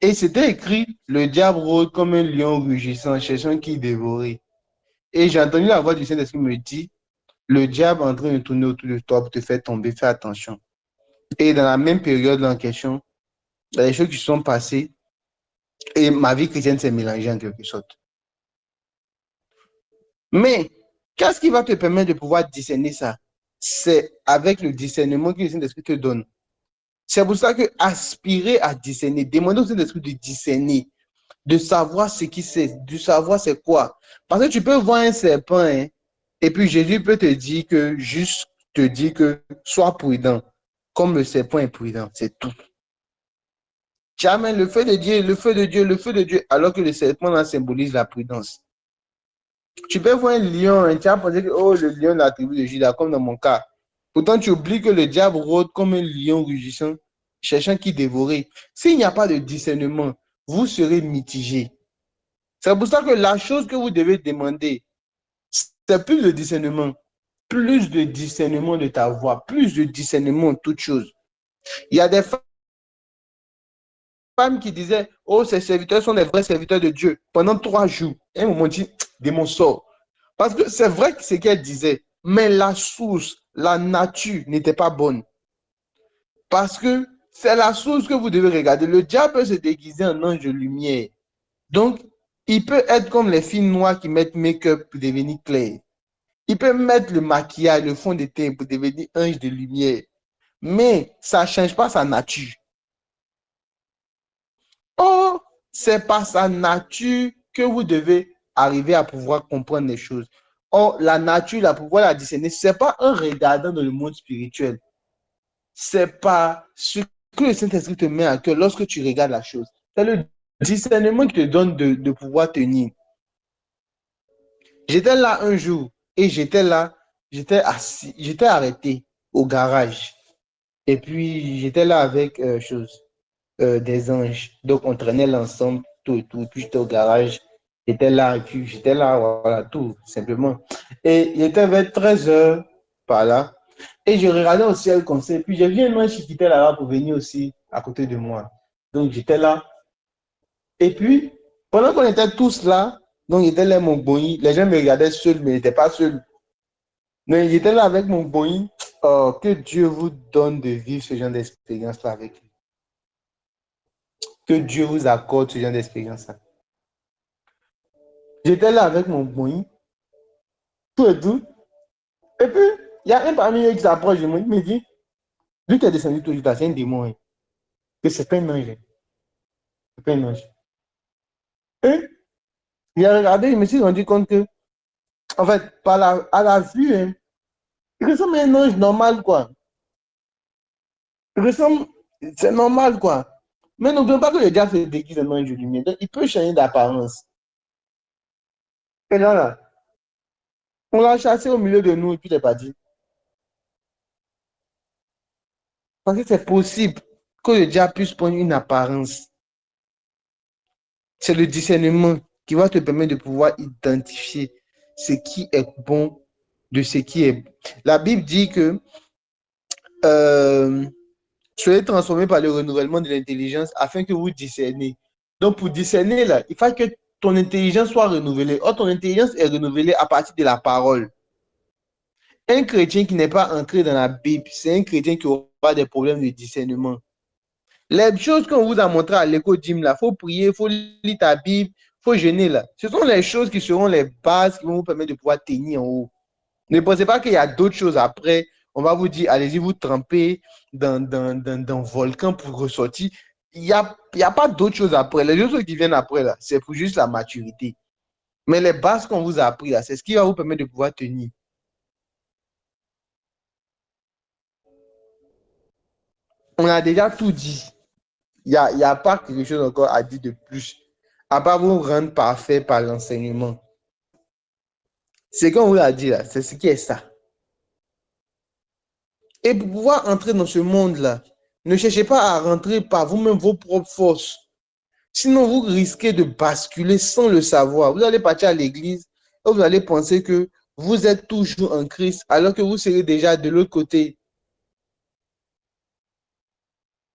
et c'était écrit, le diable rôde comme un lion rugissant, cherchant qui dévorer. Et j'ai entendu la voix du Saint-Esprit me dire, le diable est en train de tourner autour de toi pour te faire tomber, fais attention. Et dans la même période en question, il y a des choses qui se sont passées et ma vie chrétienne s'est mélangée en quelque sorte. Mais qu'est-ce qui va te permettre de pouvoir discerner ça? C'est avec le discernement que le Saint-Esprit te donne. C'est pour ça que aspirer à discerner, demander au Saint-Esprit de discerner, de savoir ce qui c'est, de savoir c'est quoi. Parce que tu peux voir un serpent, hein, et puis Jésus peut te dire que, juste te dire que, sois prudent, comme le serpent est prudent, c'est tout. Jamais le feu de Dieu, le feu de Dieu, le feu de Dieu, alors que le serpent là symbolise la prudence. Tu peux voir un lion, hein, tu vas penser que, oh, le lion de la tribu de Juda, comme dans mon cas. Pourtant, tu oublies que le diable rôde comme un lion rugissant, cherchant qui dévorer. S'il n'y a pas de discernement, vous serez mitigé. C'est pour ça que la chose que vous devez demander, c'est plus de discernement de ta voix, plus de discernement de toutes choses. Il y a des femmes qui disaient, oh, ces serviteurs sont des vrais serviteurs de Dieu. Pendant 3 jours, à un moment dit, démon sort. Parce que c'est vrai que c'est ce qu'elle disait, mais la source, la nature n'était pas bonne. Parce que c'est la source que vous devez regarder. Le diable peut se déguiser en ange de lumière. Donc, il peut être comme les filles noires qui mettent make-up pour devenir claires. Il peut mettre le maquillage, le fond de teint pour devenir ange de lumière. Mais ça ne change pas sa nature. Oh, c'est par sa nature que vous devez arriver à pouvoir comprendre les choses. Or, la nature, là, pour pouvoir la discerner, ce n'est pas en regardant dans le monde spirituel. C'est pas ce que le Saint-Esprit te met à cœur lorsque tu regardes la chose. C'est le discernement qui te donne de pouvoir tenir. J'étais là un jour et j'étais assis, j'étais arrêté au garage. Et puis, j'étais là avec des anges. Donc, on traînait l'ensemble, tout et tout. Et puis, j'étais au garage. J'étais là, et puis j'étais là, voilà, tout, simplement. Et il était vers 13h par là. Et je regardais au ciel comme ça. Et puis, j'ai vu un ange qui était là pour venir aussi à côté de moi. Donc, j'étais là. Et puis, pendant qu'on était tous là, donc j'étais là, mon boï. Les gens me regardaient seul, mais j'étais pas seul. Donc, j'étais là avec mon boï. Oh, que Dieu vous donne de vivre ce genre d'expérience-là avec lui. Que Dieu vous accorde ce genre d'expérience-là. J'étais là avec mon boï, tout et tout. Et puis, il y a un parmi eux qui s'approche de moi, il me dit, lui qui est descendu tout juste, c'est un démon. Hein. Que c'est pas un ange. C'est pas un ange. Et il a regardé, je me suis rendu compte que, en fait, à la vue, hein, il ressemble à un ange normal, quoi. Il ressemble, c'est normal, quoi. Mais n'oublions pas que le diable se déguise en ange de lumière. Donc, il peut changer d'apparence. Et là, on l'a chassé au milieu de nous et puis il est parti. Parce que c'est possible que le diable puisse prendre une apparence. C'est le discernement qui va te permettre de pouvoir identifier ce qui est bon de ce qui est. La Bible dit que soyez transformés par le renouvellement de l'intelligence afin que vous discernez. Donc, pour discerner, là, il faut que ton intelligence soit renouvelée. Or, ton intelligence est renouvelée à partir de la parole. Un chrétien qui n'est pas ancré dans la Bible, c'est un chrétien qui aura des problèmes de discernement. Les choses qu'on vous a montrées à l'éco-gym, là, il faut prier, il faut lire ta Bible, il faut jeûner, là. Ce sont les choses qui seront les bases qui vont vous permettre de pouvoir tenir en haut. Ne pensez pas qu'il y a d'autres choses après. On va vous dire, allez-y, vous trempez dans un volcan pour ressortir. Il y a pas d'autres choses après. Les choses qui viennent après, là, c'est pour juste la maturité. Mais les bases qu'on vous a appris là, c'est ce qui va vous permettre de pouvoir tenir. On a déjà tout dit. Il n'y a pas quelque chose encore à dire de plus. À part vous rendre parfait par l'enseignement. Ce qu'on vous a dit là, c'est ce qui est ça. Et pour pouvoir entrer dans ce monde-là, ne cherchez pas à rentrer par vous-même vos propres forces. Sinon, vous risquez de basculer sans le savoir. Vous allez partir à l'église et vous allez penser que vous êtes toujours en Christ alors que vous serez déjà de l'autre côté.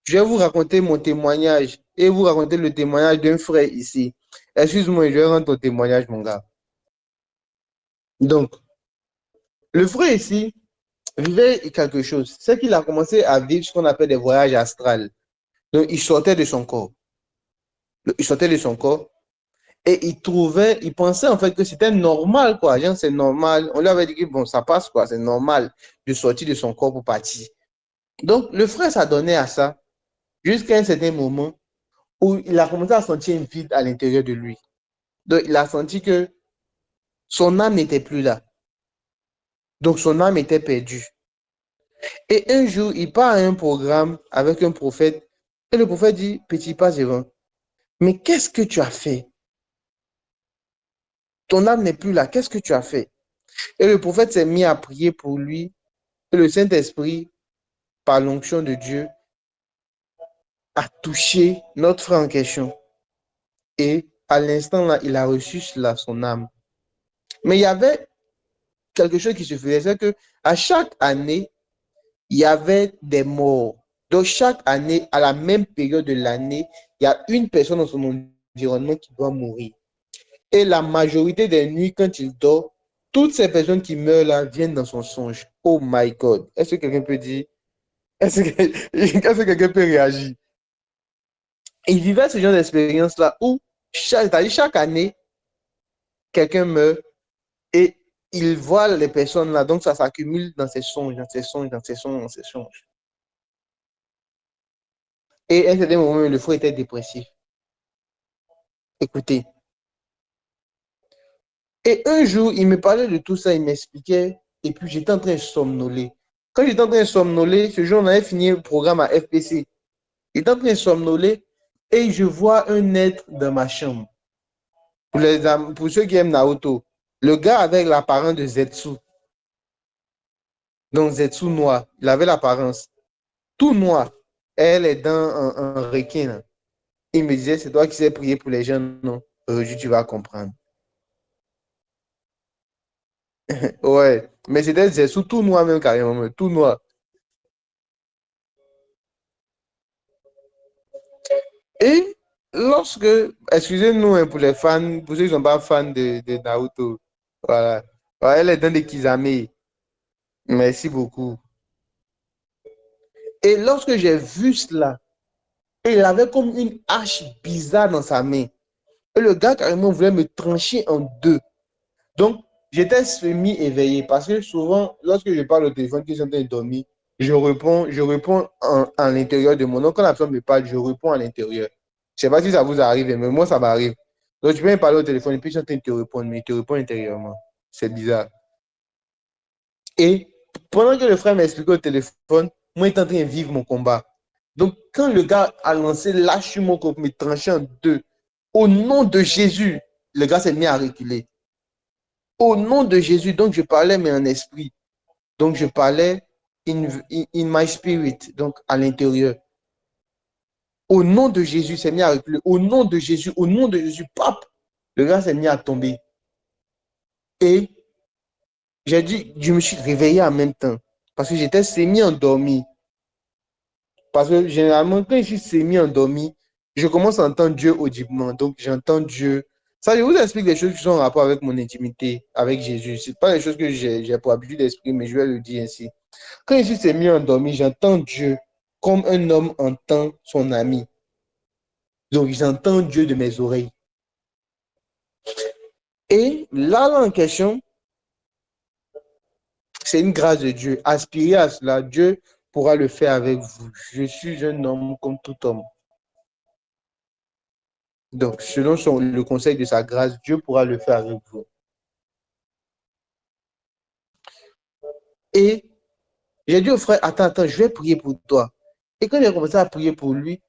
Je vais vous raconter mon témoignage et vous raconter le témoignage d'un frère ici. Excuse-moi, je vais rendre ton témoignage, mon gars. Donc, le frère ici vivait quelque chose. C'est qu'il a commencé à vivre ce qu'on appelle des voyages astrales. Donc, il sortait de son corps. Il sortait de son corps et il pensait en fait que c'était normal, quoi. Genre, c'est normal. On lui avait dit que bon, ça passe, quoi. C'est normal de sortir de son corps pour partir. Donc, le frère s'adonnait à ça jusqu'à un certain moment où il a commencé à sentir un vide à l'intérieur de lui. Donc, il a senti que son âme n'était plus là. Donc, son âme était perdue. Et un jour, il part à un programme avec un prophète et le prophète dit, petit Passeron, mais qu'est-ce que tu as fait? Ton âme n'est plus là, qu'est-ce que tu as fait? Et le prophète s'est mis à prier pour lui et le Saint-Esprit, par l'onction de Dieu, a touché notre frère en question. Et à l'instant là, il a reçu cela, son âme. Mais il y avait quelque chose qui se faisait, c'est que à chaque année, il y avait des morts. Donc, chaque année, à la même période de l'année, il y a une personne dans son environnement qui doit mourir. Et la majorité des nuits, quand il dort, toutes ces personnes qui meurent là viennent dans son songe. Oh my God. Est-ce que quelqu'un peut dire? Est-ce que quelqu'un peut réagir? Il vivait ce genre d'expérience-là où chaque année, quelqu'un meurt et il voit les personnes là. Donc, ça s'accumule dans ses songes, dans ses songes, dans ses songes, dans ses songes. Et à un certain moment, le frère était dépressif. Écoutez. Et un jour, il me parlait de tout ça, il m'expliquait, et puis j'étais en train de somnoler. Quand j'étais en train de somnoler, ce jour, on avait fini le programme à FPC. J'étais en train de somnoler, et je vois un être dans ma chambre. Pour ceux qui aiment Naruto, le gars avec l'apparence de Zetsu. Donc Zetsu noir, il avait l'apparence. Tout noir. Elle est dans un requin. Là. Il me disait, c'est toi qui sais prier pour les gens, non? Aujourd'hui, tu vas comprendre. Ouais, mais c'était Zetsu tout noir même carrément, tout noir. Et lorsque, excusez-nous hein, pour les fans, pour ceux qui ne sont pas fans de Naruto, voilà. Ouais, elle est dans des Kisame. Merci beaucoup. Et lorsque j'ai vu cela, il avait comme une hache bizarre dans sa main. Et le gars carrément voulait me trancher en deux. Donc, j'étais semi-éveillé parce que souvent, lorsque je parle au téléphone, qu'ils sont en train de dormir, je réponds en l'intérieur de mon nom. Quand la personne me parle, je réponds à l'intérieur. Je ne sais pas si ça vous arrive, mais moi, ça m'arrive. Donc, tu peux me parler au téléphone et puis ils sont en train de te répondre, mais ils te répondent intérieurement. C'est bizarre. Et pendant que le frère m'expliquait au téléphone, moi, j'étais en train de vivre mon combat. Donc, quand le gars a lancé lâche-moi contre me trancher en deux, au nom de Jésus, le gars s'est mis à reculer. Au nom de Jésus, donc je parlais, mais en esprit. Donc, je parlais in my spirit, donc à l'intérieur. Au nom de Jésus, s'est mis à reculer. Au nom de Jésus, pape, le gars s'est mis à tomber. Et j'ai dit, je me suis réveillé en même temps. Parce que j'étais semi-endormi. Parce que généralement, quand je suis semi-endormi, je commence à entendre Dieu audiblement. Donc, j'entends Dieu. Ça, je vous explique des choses qui sont en rapport avec mon intimité, avec Jésus. Ce n'est pas des choses que j'ai pour habitude d'exprimer, mais je vais le dire ainsi. Quand je suis semi-endormi, j'entends Dieu comme un homme entend son ami. Donc, j'entends Dieu de mes oreilles. Et là en question, c'est une grâce de Dieu. Aspirez à cela, Dieu pourra le faire avec vous. Je suis un homme comme tout homme. Donc, selon le conseil de sa grâce, Dieu pourra le faire avec vous. Et j'ai dit au frère, attends, je vais prier pour toi. Et quand j'ai commencé à prier pour lui,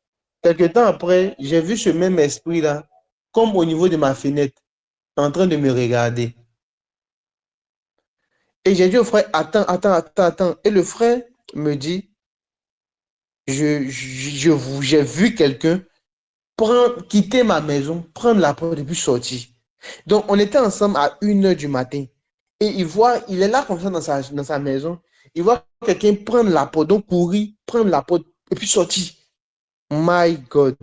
quelques temps après, j'ai vu ce même esprit-là, comme au niveau de ma fenêtre, en train de me regarder. Et j'ai dit au frère, attends. Et le frère me dit, j'ai vu quelqu'un quitter ma maison, prendre la porte et puis sortir. Donc, on était ensemble à 1h du matin. Et il est là comme ça dans sa maison. Il voit quelqu'un prendre la porte, donc courir, prendre la porte et puis sortir. My God.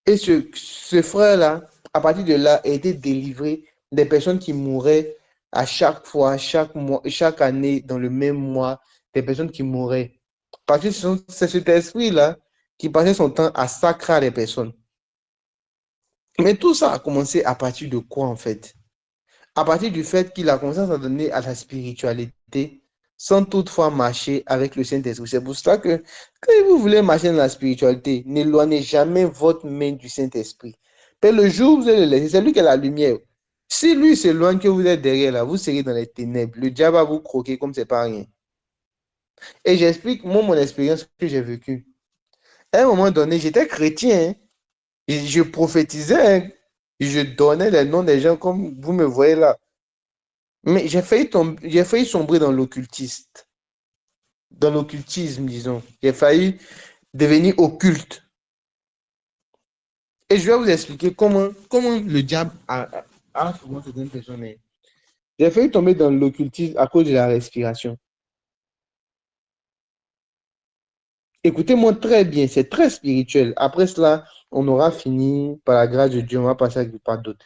Et ce frère-là, à partir de là, a été délivré des personnes qui mouraient à chaque fois, chaque mois, chaque année, dans le même mois, des personnes qui mouraient. Parce que c'est cet esprit-là qui passait son temps à sacrer les personnes. Mais tout ça a commencé à partir de quoi, en fait? À partir du fait qu'il a commencé à s'adonner à la spiritualité sans toutefois marcher avec le Saint-Esprit. C'est pour ça que quand vous voulez marcher dans la spiritualité, n'éloignez jamais votre main du Saint-Esprit. Mais le jour où vous allez le laisser, c'est lui qui a la lumière. Si lui s'éloigne, que vous êtes derrière là, vous serez dans les ténèbres. Le diable va vous croquer comme c'est pas rien. Et j'explique, moi, mon expérience que j'ai vécue. À un moment donné, j'étais chrétien, hein, et je prophétisais, hein, et je donnais les noms des gens comme vous me voyez là. Mais j'ai failli sombrer dans l'occultisme, disons. J'ai failli devenir occulte. Et je vais vous expliquer comment le diable a souvent certaines personnes. J'ai failli tomber dans l'occultisme à cause de la respiration. Écoutez-moi très bien, c'est très spirituel. Après cela, on aura fini par la grâce de Dieu, on va passer à pas d'autres.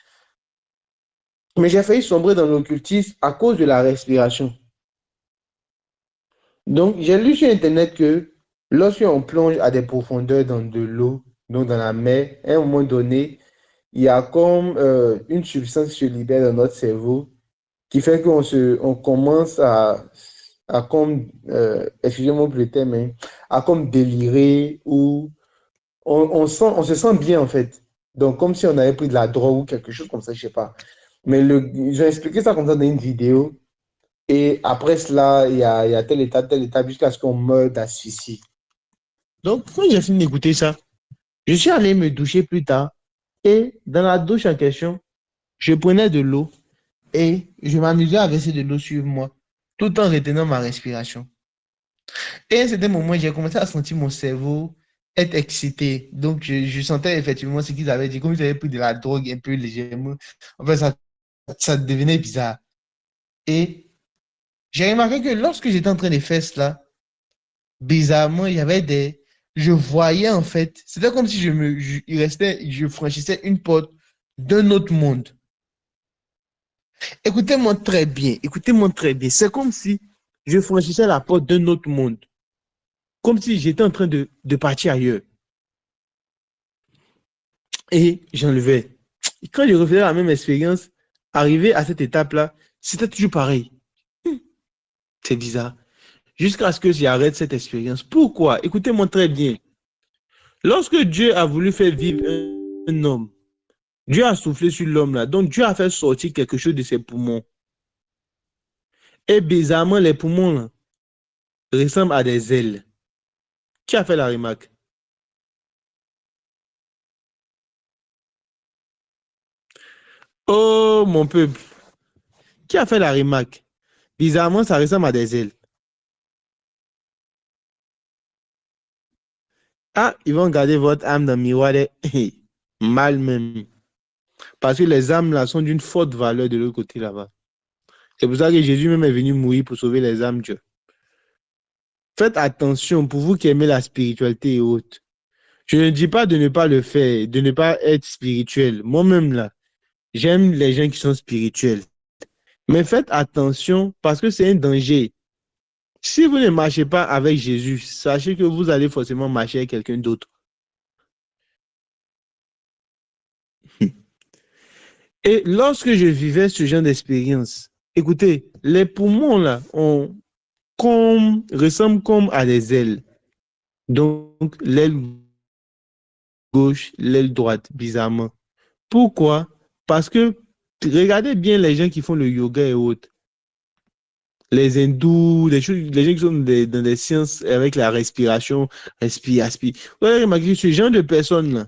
Mais j'ai failli sombrer dans l'occultisme à cause de la respiration. Donc, j'ai lu sur Internet que lorsqu'on plonge à des profondeurs dans de l'eau, donc dans la mer, à un moment donné, il y a comme une substance qui se libère dans notre cerveau qui fait on commence à comme, excusez-moi pour le terme, hein, à comme délirer ou on se sent bien en fait. Donc, comme si on avait pris de la drogue ou quelque chose comme ça, je sais pas. Mais j'ai expliqué ça comme ça dans une vidéo. Et après cela, il y a tel état, jusqu'à ce qu'on meure d'asphyxie. Donc, quand j'ai fini d'écouter ça, je suis allé me doucher plus tard. Et dans la douche en question, je prenais de l'eau et je m'amusais à verser de l'eau sur moi, tout en retenant ma respiration. Et à un certain moment, j'ai commencé à sentir mon cerveau être excité. Donc, je sentais effectivement ce qu'ils avaient dit, comme ils avaient pris de la drogue un peu légèrement. En fait, ça devenait bizarre. Et j'ai remarqué que lorsque j'étais en train de faire cela, bizarrement, il y avait je voyais en fait, c'était comme si je franchissais une porte d'un autre monde. Écoutez-moi très bien. C'est comme si je franchissais la porte d'un autre monde. Comme si j'étais en train de partir ailleurs. Et j'enlevais. Quand je refaisais la même expérience, arrivé à cette étape-là, c'était toujours pareil. C'est bizarre. Jusqu'à ce que j'arrête cette expérience. Pourquoi? Écoutez-moi très bien. Lorsque Dieu a voulu faire vivre un homme, Dieu a soufflé sur l'homme là. Donc Dieu a fait sortir quelque chose de ses poumons. Et bizarrement, les poumons là, ressemblent à des ailes. Qui a fait la remarque? Oh mon peuple, qui a fait la remarque? Bizarrement, ça ressemble à des ailes. Ah, ils vont garder votre âme dans le miroir. Mal même. Parce que les âmes là sont d'une forte valeur de l'autre côté là-bas. C'est pour ça que Jésus même est venu mourir pour sauver les âmes, Dieu. Faites attention pour vous qui aimez la spiritualité et autres. Je ne dis pas de ne pas le faire, de ne pas être spirituel. Moi-même là, j'aime les gens qui sont spirituels. Mais faites attention parce que c'est un danger. Si vous ne marchez pas avec Jésus, sachez que vous allez forcément marcher avec quelqu'un d'autre. Et lorsque je vivais ce genre d'expérience, écoutez, les poumons là ressemblent comme à des ailes. Donc, l'aile gauche, l'aile droite, bizarrement. Pourquoi? Parce que regardez bien les gens qui font le yoga et autres. Les hindous, les gens qui sont dans des sciences avec la respiration, respire. Vous avez remarqué ce genre de personnes-là,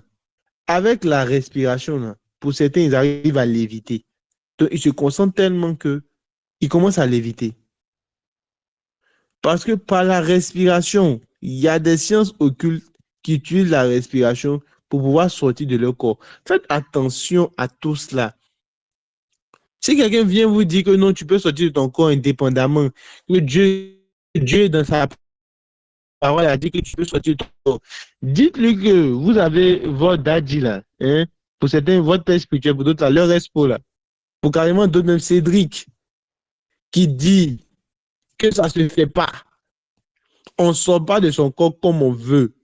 avec la respiration, là, pour certains, ils arrivent à l'éviter. Donc, ils se concentrent tellement qu'ils commencent à l'éviter. Parce que par la respiration, il y a des sciences occultes qui utilisent la respiration pour pouvoir sortir de leur corps. Faites attention à tout cela. Si quelqu'un vient vous dire que non, tu peux sortir de ton corps indépendamment, que Dieu dans sa parole a dit que tu peux sortir de ton corps, dites-lui que vous avez votre daddy là, hein? Pour certains, votre père spirituel, pour d'autres, là, leur expo là. Pour carrément d'autres, même Cédric, qui dit que ça ne se fait pas. On ne sort pas de son corps comme on veut.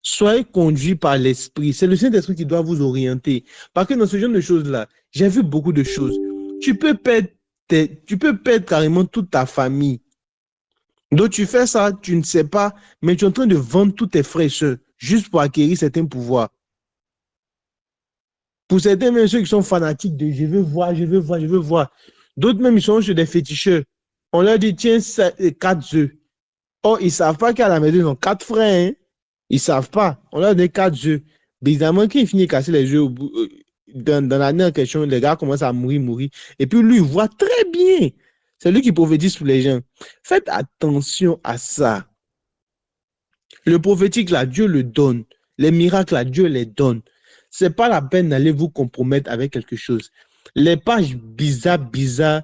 Soyez conduits par l'esprit. C'est le Saint-Esprit qui doit vous orienter. Parce que dans ce genre de choses-là, j'ai vu beaucoup de choses. Tu peux perdre carrément toute ta famille. Donc tu fais ça, tu ne sais pas, mais tu es en train de vendre tous tes frères et sœurs juste pour acquérir certains pouvoirs. Pour certains, même ceux qui sont fanatiques de je veux voir. D'autres même, ils sont chez des féticheurs. On leur dit, tiens, 4 œufs. Or, ils ne savent pas qu'à la maison, ils ont 4 frères. Hein? Ils ne savent pas. On leur donne 4 œufs. Bizarrement, quand il finit de casser les œufs, dans l'année en question, les gars commencent à mourir. Et puis lui, il voit très bien. C'est lui qui prophétise pour les gens. Faites attention à ça. Le prophétique, là, Dieu le donne. Les miracles, là, Dieu les donne. Ce n'est pas la peine d'aller vous compromettre avec quelque chose. Les pages bizarres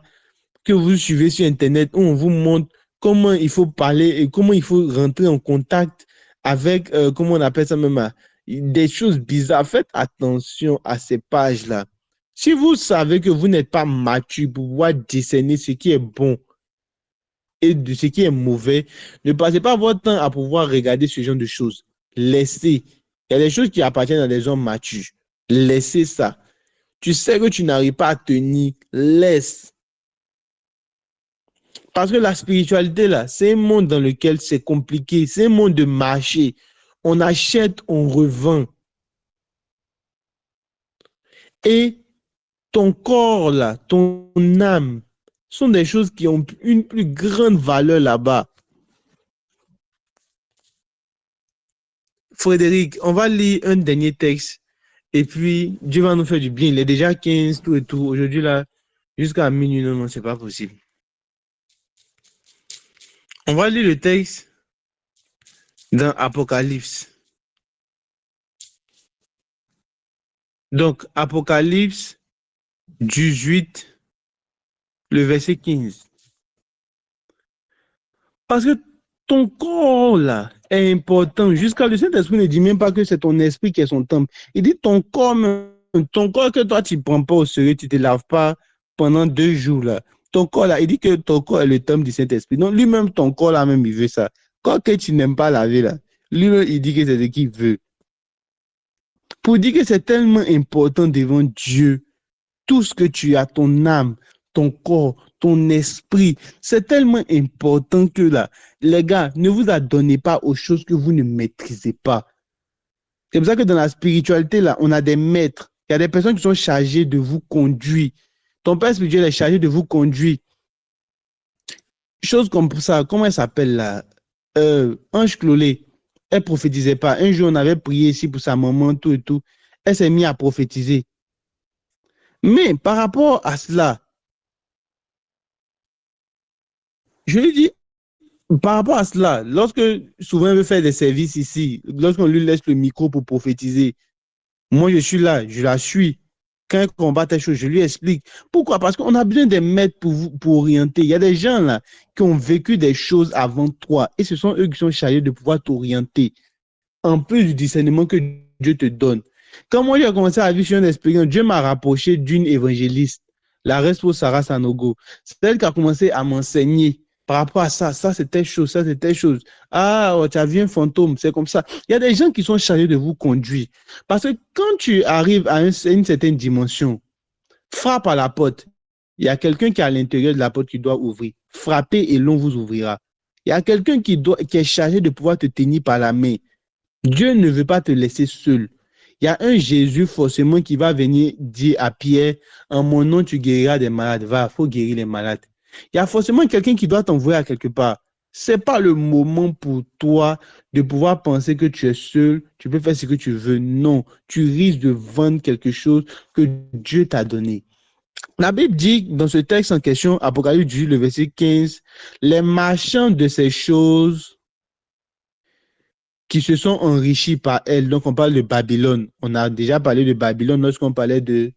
que vous suivez sur Internet où on vous montre comment il faut parler et comment il faut rentrer en contact avec, comment on appelle ça même, des choses bizarres. Faites attention à ces pages-là. Si vous savez que vous n'êtes pas mature pour pouvoir discerner ce qui est bon et de ce qui est mauvais, ne passez pas votre temps à pouvoir regarder ce genre de choses. Laissez. Il y a des choses qui appartiennent à des hommes matures. Laissez ça. Tu sais que tu n'arrives pas à tenir. Laisse. Parce que la spiritualité, là, c'est un monde dans lequel c'est compliqué. C'est un monde de marché. On achète, on revend. Et ton corps, là, ton âme, sont des choses qui ont une plus grande valeur là-bas. Frédéric, on va lire un dernier texte. Et puis, Dieu va nous faire du bien. Il est déjà 15, tout et tout. Aujourd'hui, là, jusqu'à minuit, non, c'est pas possible. On va lire le texte dans Apocalypse. Donc, Apocalypse 18, le verset 15. Parce que ton corps, là, est important. Jusqu'à le Saint-Esprit ne dit même pas que c'est ton esprit qui est son temple. Il dit ton corps que toi, tu ne prends pas au sérieux, tu ne te laves pas pendant 2 jours, là. Ton corps, là, il dit que ton corps est le temple du Saint-Esprit. Donc, lui-même, ton corps, là, même, il veut ça. Quand que tu n'aimes pas laver, là, lui-même, il dit que c'est ce qu'il veut. Pour dire que c'est tellement important devant Dieu, tout ce que tu as, ton âme, ton corps, ton esprit, c'est tellement important que là, les gars, ne vous adonnez pas aux choses que vous ne maîtrisez pas. C'est pour ça que dans la spiritualité, là, on a des maîtres. Il y a des personnes qui sont chargées de vous conduire. Ton père spirituel est chargé de vous conduire. Chose comme ça, comment elle s'appelle là? Ange Clolé, elle ne prophétisait pas. Un jour, on avait prié ici pour sa maman, tout et tout. Elle s'est mise à prophétiser. Mais par rapport à cela, je lui dis, par rapport à cela, lorsque souvent elle veut faire des services ici, lorsqu'on lui laisse le micro pour prophétiser, moi je suis là, je la suis. Quand elle combat des choses, je lui explique. Pourquoi? Parce qu'on a besoin des maîtres pour orienter. Il y a des gens là qui ont vécu des choses avant toi et ce sont eux qui sont chargés de pouvoir t'orienter. En plus du discernement que Dieu te donne. Quand moi j'ai commencé à vivre sur une expérience, Dieu m'a rapproché d'une évangéliste, la reste Sarah Sanogo. C'est elle qui a commencé à m'enseigner par rapport à ça. Ça c'était chose, ça c'était chose. Ah, tu as vu un fantôme, c'est comme ça. Il y a des gens qui sont chargés de vous conduire. Parce que quand tu arrives à une certaine dimension, frappe à la porte. Il y a quelqu'un qui est à l'intérieur de la porte qui doit ouvrir. Frappez et l'on vous ouvrira. Il y a quelqu'un qui est chargé de pouvoir te tenir par la main. Dieu ne veut pas te laisser seul. Il y a un Jésus forcément qui va venir dire à Pierre, en mon nom, tu guériras des malades. Va, il faut guérir les malades. Il y a forcément quelqu'un qui doit t'envoyer à quelque part. Ce n'est pas le moment pour toi de pouvoir penser que tu es seul, tu peux faire ce que tu veux. Non, tu risques de vendre quelque chose que Dieu t'a donné. La Bible dit dans ce texte en question, Apocalypse 18, le verset 15, les marchands de ces choses qui se sont enrichis par elles. Donc, on parle de Babylone. On a déjà parlé de Babylone lorsqu'on parlait du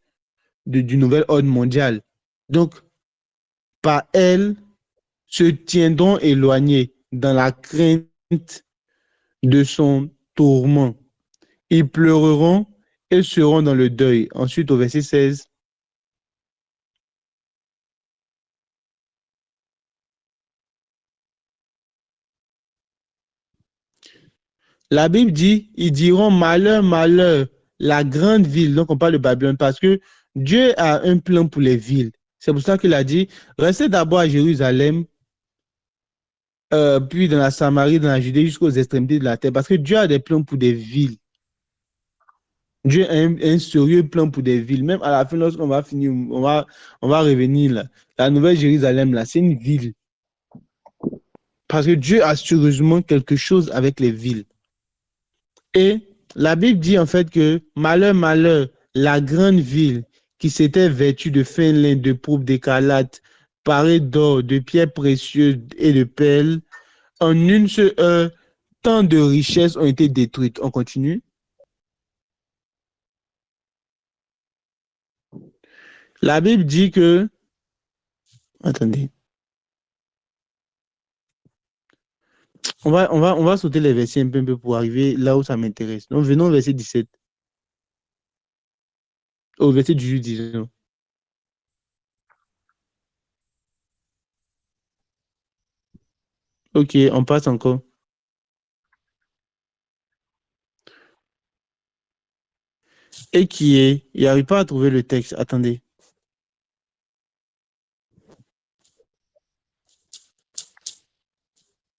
nouvel ordre mondial. Donc, par elles, se tiendront éloignés dans la crainte de son tourment. Ils pleureront et seront dans le deuil. Ensuite, au verset 16, la Bible dit, ils diront malheur, malheur, la grande ville. Donc, on parle de Babylone parce que Dieu a un plan pour les villes. C'est pour ça qu'il a dit, restez d'abord à Jérusalem, puis dans la Samarie, dans la Judée, jusqu'aux extrémités de la terre. Parce que Dieu a des plans pour des villes. Dieu a un sérieux plan pour des villes. Même à la fin, lorsqu'on va finir, on va revenir là. La Nouvelle Jérusalem, là, c'est une ville. Parce que Dieu a sérieusement quelque chose avec les villes. Et la Bible dit en fait que malheur, malheur, la grande ville qui s'était vêtue de fin lin, de pourpre, d'écarlate, parée d'or, de pierres précieuses et de perles, en une seule heure, tant de richesses ont été détruites. On continue. La Bible dit que... Attendez. On va sauter les versets un peu pour arriver là où ça m'intéresse. Donc, venons au verset 17. Au verset 18, disons. Ok, on passe encore. Et qui est... Il n'arrive pas à trouver le texte. Attendez.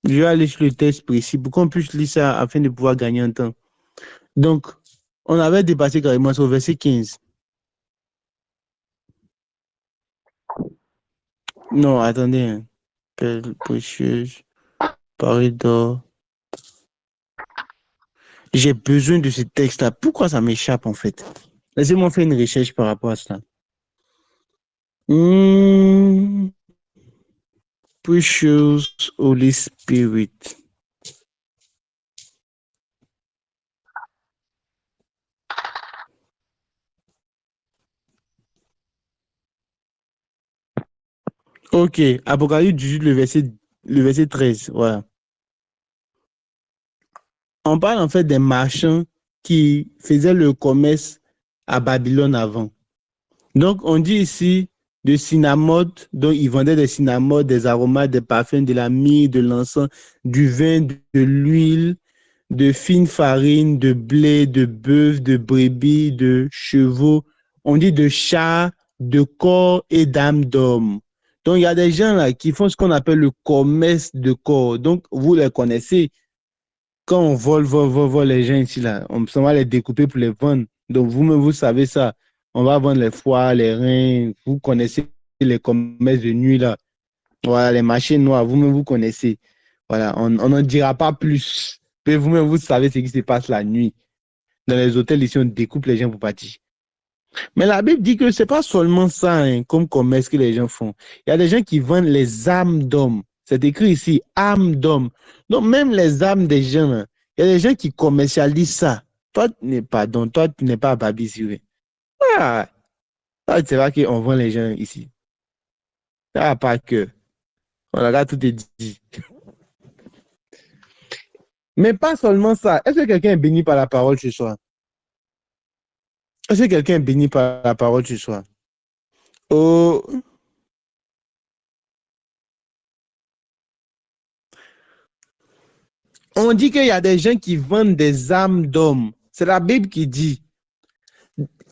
Je vais aller sur le texte précis pour qu'on puisse lire ça afin de pouvoir gagner un temps. Donc, on avait dépassé carrément sur le verset 15. Non, attendez. Perle précieuse, parée d'or. J'ai besoin de ce texte-là. Pourquoi ça m'échappe en fait? Laissez-moi faire une recherche par rapport à ça. Precious Holy Spirit. Ok, Apocalypse 18, le verset 13. Voilà. On parle en fait des marchands qui faisaient le commerce à Babylone avant. Donc, on dit ici de cinnamome, donc ils vendaient des cinnamomes, des aromates, des parfums, de la myrrhe, de l'encens, du vin, de l'huile, de fine farine, de blé, de bœuf, de brebis, de chevaux. On dit de chats, de corps et d'âmes d'hommes. Donc, il y a des gens là qui font ce qu'on appelle le commerce de corps. Donc, vous les connaissez. Quand on vole les gens ici, là, on va les découper pour les vendre. Donc, vous-même, vous savez ça. On va vendre les foies, les reins. Vous connaissez les commerces de nuit, là. Voilà, les marchés noirs, vous-même, vous connaissez. Voilà, on n'en dira pas plus. Mais vous-même, vous savez ce qui se passe la nuit. Dans les hôtels, ici, on découpe les gens pour partir. Mais la Bible dit que ce n'est pas seulement ça, hein, comme commerce que les gens font. Il y a des gens qui vendent les âmes d'hommes. C'est écrit ici, âmes d'hommes. Donc, même les âmes des gens, hein, il y a des gens qui commercialisent ça. Toi, tu n'es pas à Babi-Siré. Ah, c'est vrai qu'on vend les gens ici. Ça n'a pas que. On regarde, tout est dit. Mais pas seulement ça. Est-ce que quelqu'un est béni par la parole ce soir? Est-ce que quelqu'un est béni par la parole ce soir? Oh. On dit qu'il y a des gens qui vendent des âmes d'hommes. C'est la Bible qui dit.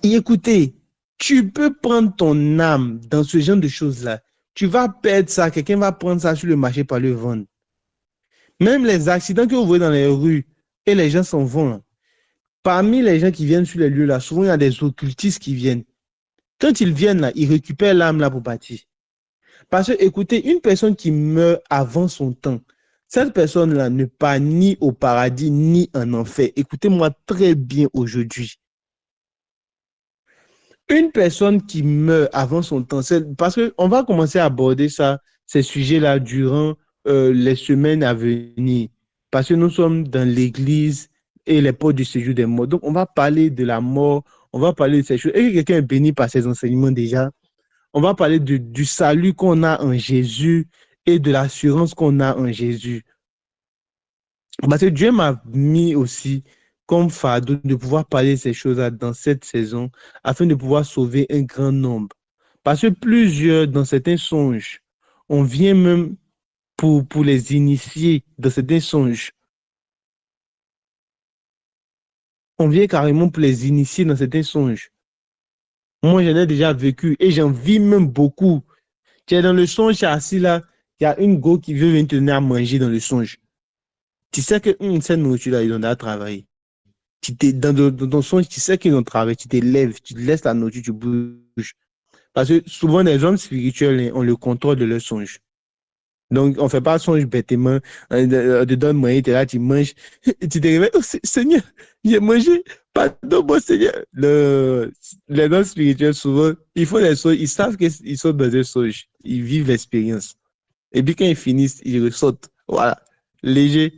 Et écoutez, tu peux prendre ton âme dans ce genre de choses-là. Tu vas perdre ça. Quelqu'un va prendre ça sur le marché pour le vendre. Même les accidents que vous voyez dans les rues, et les gens s'en vont. Là. Parmi les gens qui viennent sur les lieux là, souvent il y a des occultistes qui viennent. Quand ils viennent là, ils récupèrent l'âme là pour partir. Parce que, écoutez, une personne qui meurt avant son temps, cette personne-là ne part ni au paradis ni en enfer. Écoutez-moi très bien aujourd'hui. Une personne qui meurt avant son temps, c'est parce qu'on va commencer à aborder ça, ces sujets-là durant les semaines à venir. Parce que nous sommes dans l'église et les portes du séjour des morts. Donc, on va parler de la mort, on va parler de ces choses. Et quelqu'un est béni par ces enseignements déjà. On va parler du salut qu'on a en Jésus et de l'assurance qu'on a en Jésus. Parce que Dieu m'a mis aussi comme fardeau de pouvoir parler de ces choses-là dans cette saison afin de pouvoir sauver un grand nombre. Parce que plusieurs, dans certains songes, on vient même pour les initier dans certains songes. On vient carrément pour les initier dans certains songes. Moi, j'en ai déjà vécu et j'en vis même beaucoup. Tu es dans le songe, tu es assis là, il y a une go qui veut venir te donner à manger dans le songe. Tu sais que cette nourriture-là, ils ont déjà travaillé. Dans ton songe, tu sais qu'ils ont travaillé, tu te lèves, tu laisses la nourriture, tu bouges. Parce que souvent, les hommes spirituels ont le contrôle de leur songe. Donc, on ne fait pas songe bêtement, on te donne moyen, tu es là, tu manges, et tu te réveilles, oh Seigneur, j'ai mangé, pardon, mon Seigneur. Les hommes spirituels, souvent, ils font les songes, ils savent qu'ils sont dans un songe, ils vivent l'expérience. Et puis quand ils finissent, ils ressortent. Voilà, léger.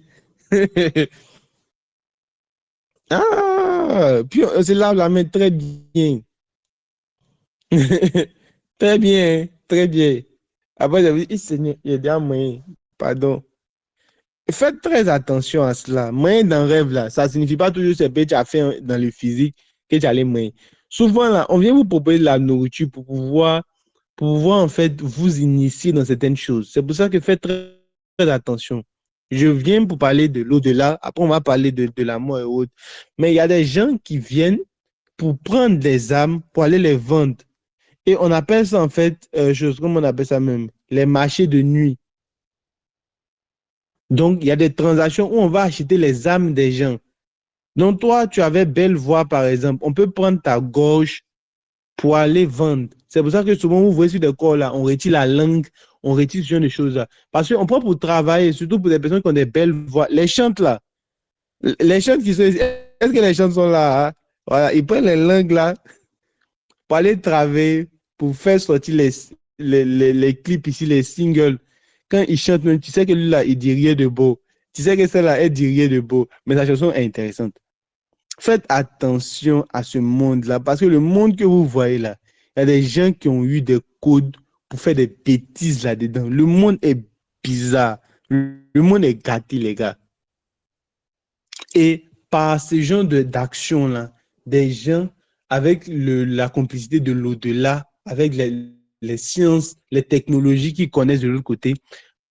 Ah, puis on se lave la main très bien. Très bien, très bien. Après, j'avais dit, Seigneur, il y a déjà moyen. Pardon. Faites très attention à cela. Moyen dans le rêve, là, ça ne signifie pas toujours ce que tu as fait dans le physique que tu as les moyens. Souvent, là, on vient vous proposer de la nourriture pour pouvoir en fait vous initier dans certaines choses. C'est pour ça que faites très, très attention. Je viens pour parler de l'au-delà, après on va parler de la mort et autres. Mais il y a des gens qui viennent pour prendre des âmes, pour aller les vendre. Et on appelle ça en fait, comment on appelle ça même, les marchés de nuit. Donc, il y a des transactions où on va acheter les âmes des gens. Donc, toi, tu avais belle voix, par exemple. On peut prendre ta gorge pour aller vendre. C'est pour ça que souvent, vous voyez sur des corps là, on retire la langue, on retire ce genre de choses là. Parce qu'on prend pour travailler, surtout pour des personnes qui ont des belles voix. Les chantes là, les chantes qui sont ici, est-ce que les chantes sont là? Hein? Voilà, ils prennent les langues là pour aller travailler, pour faire sortir les clips ici, les singles. Quand ils chantent, tu sais que lui là, il dit rien de beau. Tu sais que celle-là, elle dit rien de beau. Mais sa chanson est intéressante. Faites attention à ce monde-là, parce que le monde que vous voyez là, il y a des gens qui ont eu des codes pour faire des bêtises là-dedans. Le monde est bizarre. Le monde est gâté, les gars. Et par ce genre d'action-là, des gens avec la complicité de l'au-delà, avec les sciences, les technologies qu'ils connaissent de l'autre côté,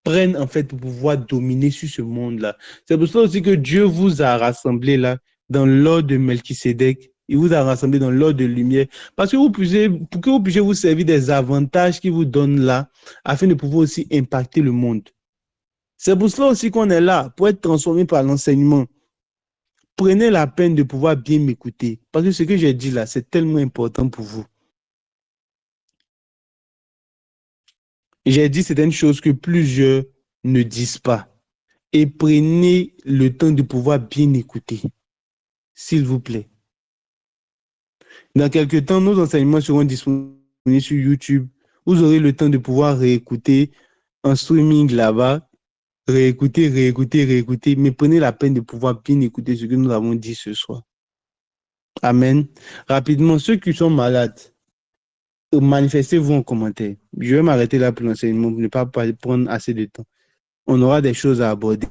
prennent en fait pour pouvoir dominer sur ce monde-là. C'est pour ça aussi que Dieu vous a rassemblés là, dans l'ordre de Melchisédek. Il vous a rassemblés dans l'ordre de lumière. Parce que pour que vous puissiez vous servir des avantages qu'il vous donne là, afin de pouvoir aussi impacter le monde. C'est pour cela aussi qu'on est là, pour être transformé par l'enseignement. Prenez la peine de pouvoir bien m'écouter. Parce que ce que j'ai dit là, c'est tellement important pour vous. J'ai dit certaines choses que plusieurs ne disent pas. Et prenez le temps de pouvoir bien écouter. S'il vous plaît. Dans quelques temps, nos enseignements seront disponibles sur YouTube. Vous aurez le temps de pouvoir réécouter en streaming là-bas. Réécouter. Mais prenez la peine de pouvoir bien écouter ce que nous avons dit ce soir. Amen. Rapidement, ceux qui sont malades, manifestez-vous en commentaire. Je vais m'arrêter là pour l'enseignement pour ne pas prendre assez de temps. On aura des choses à aborder.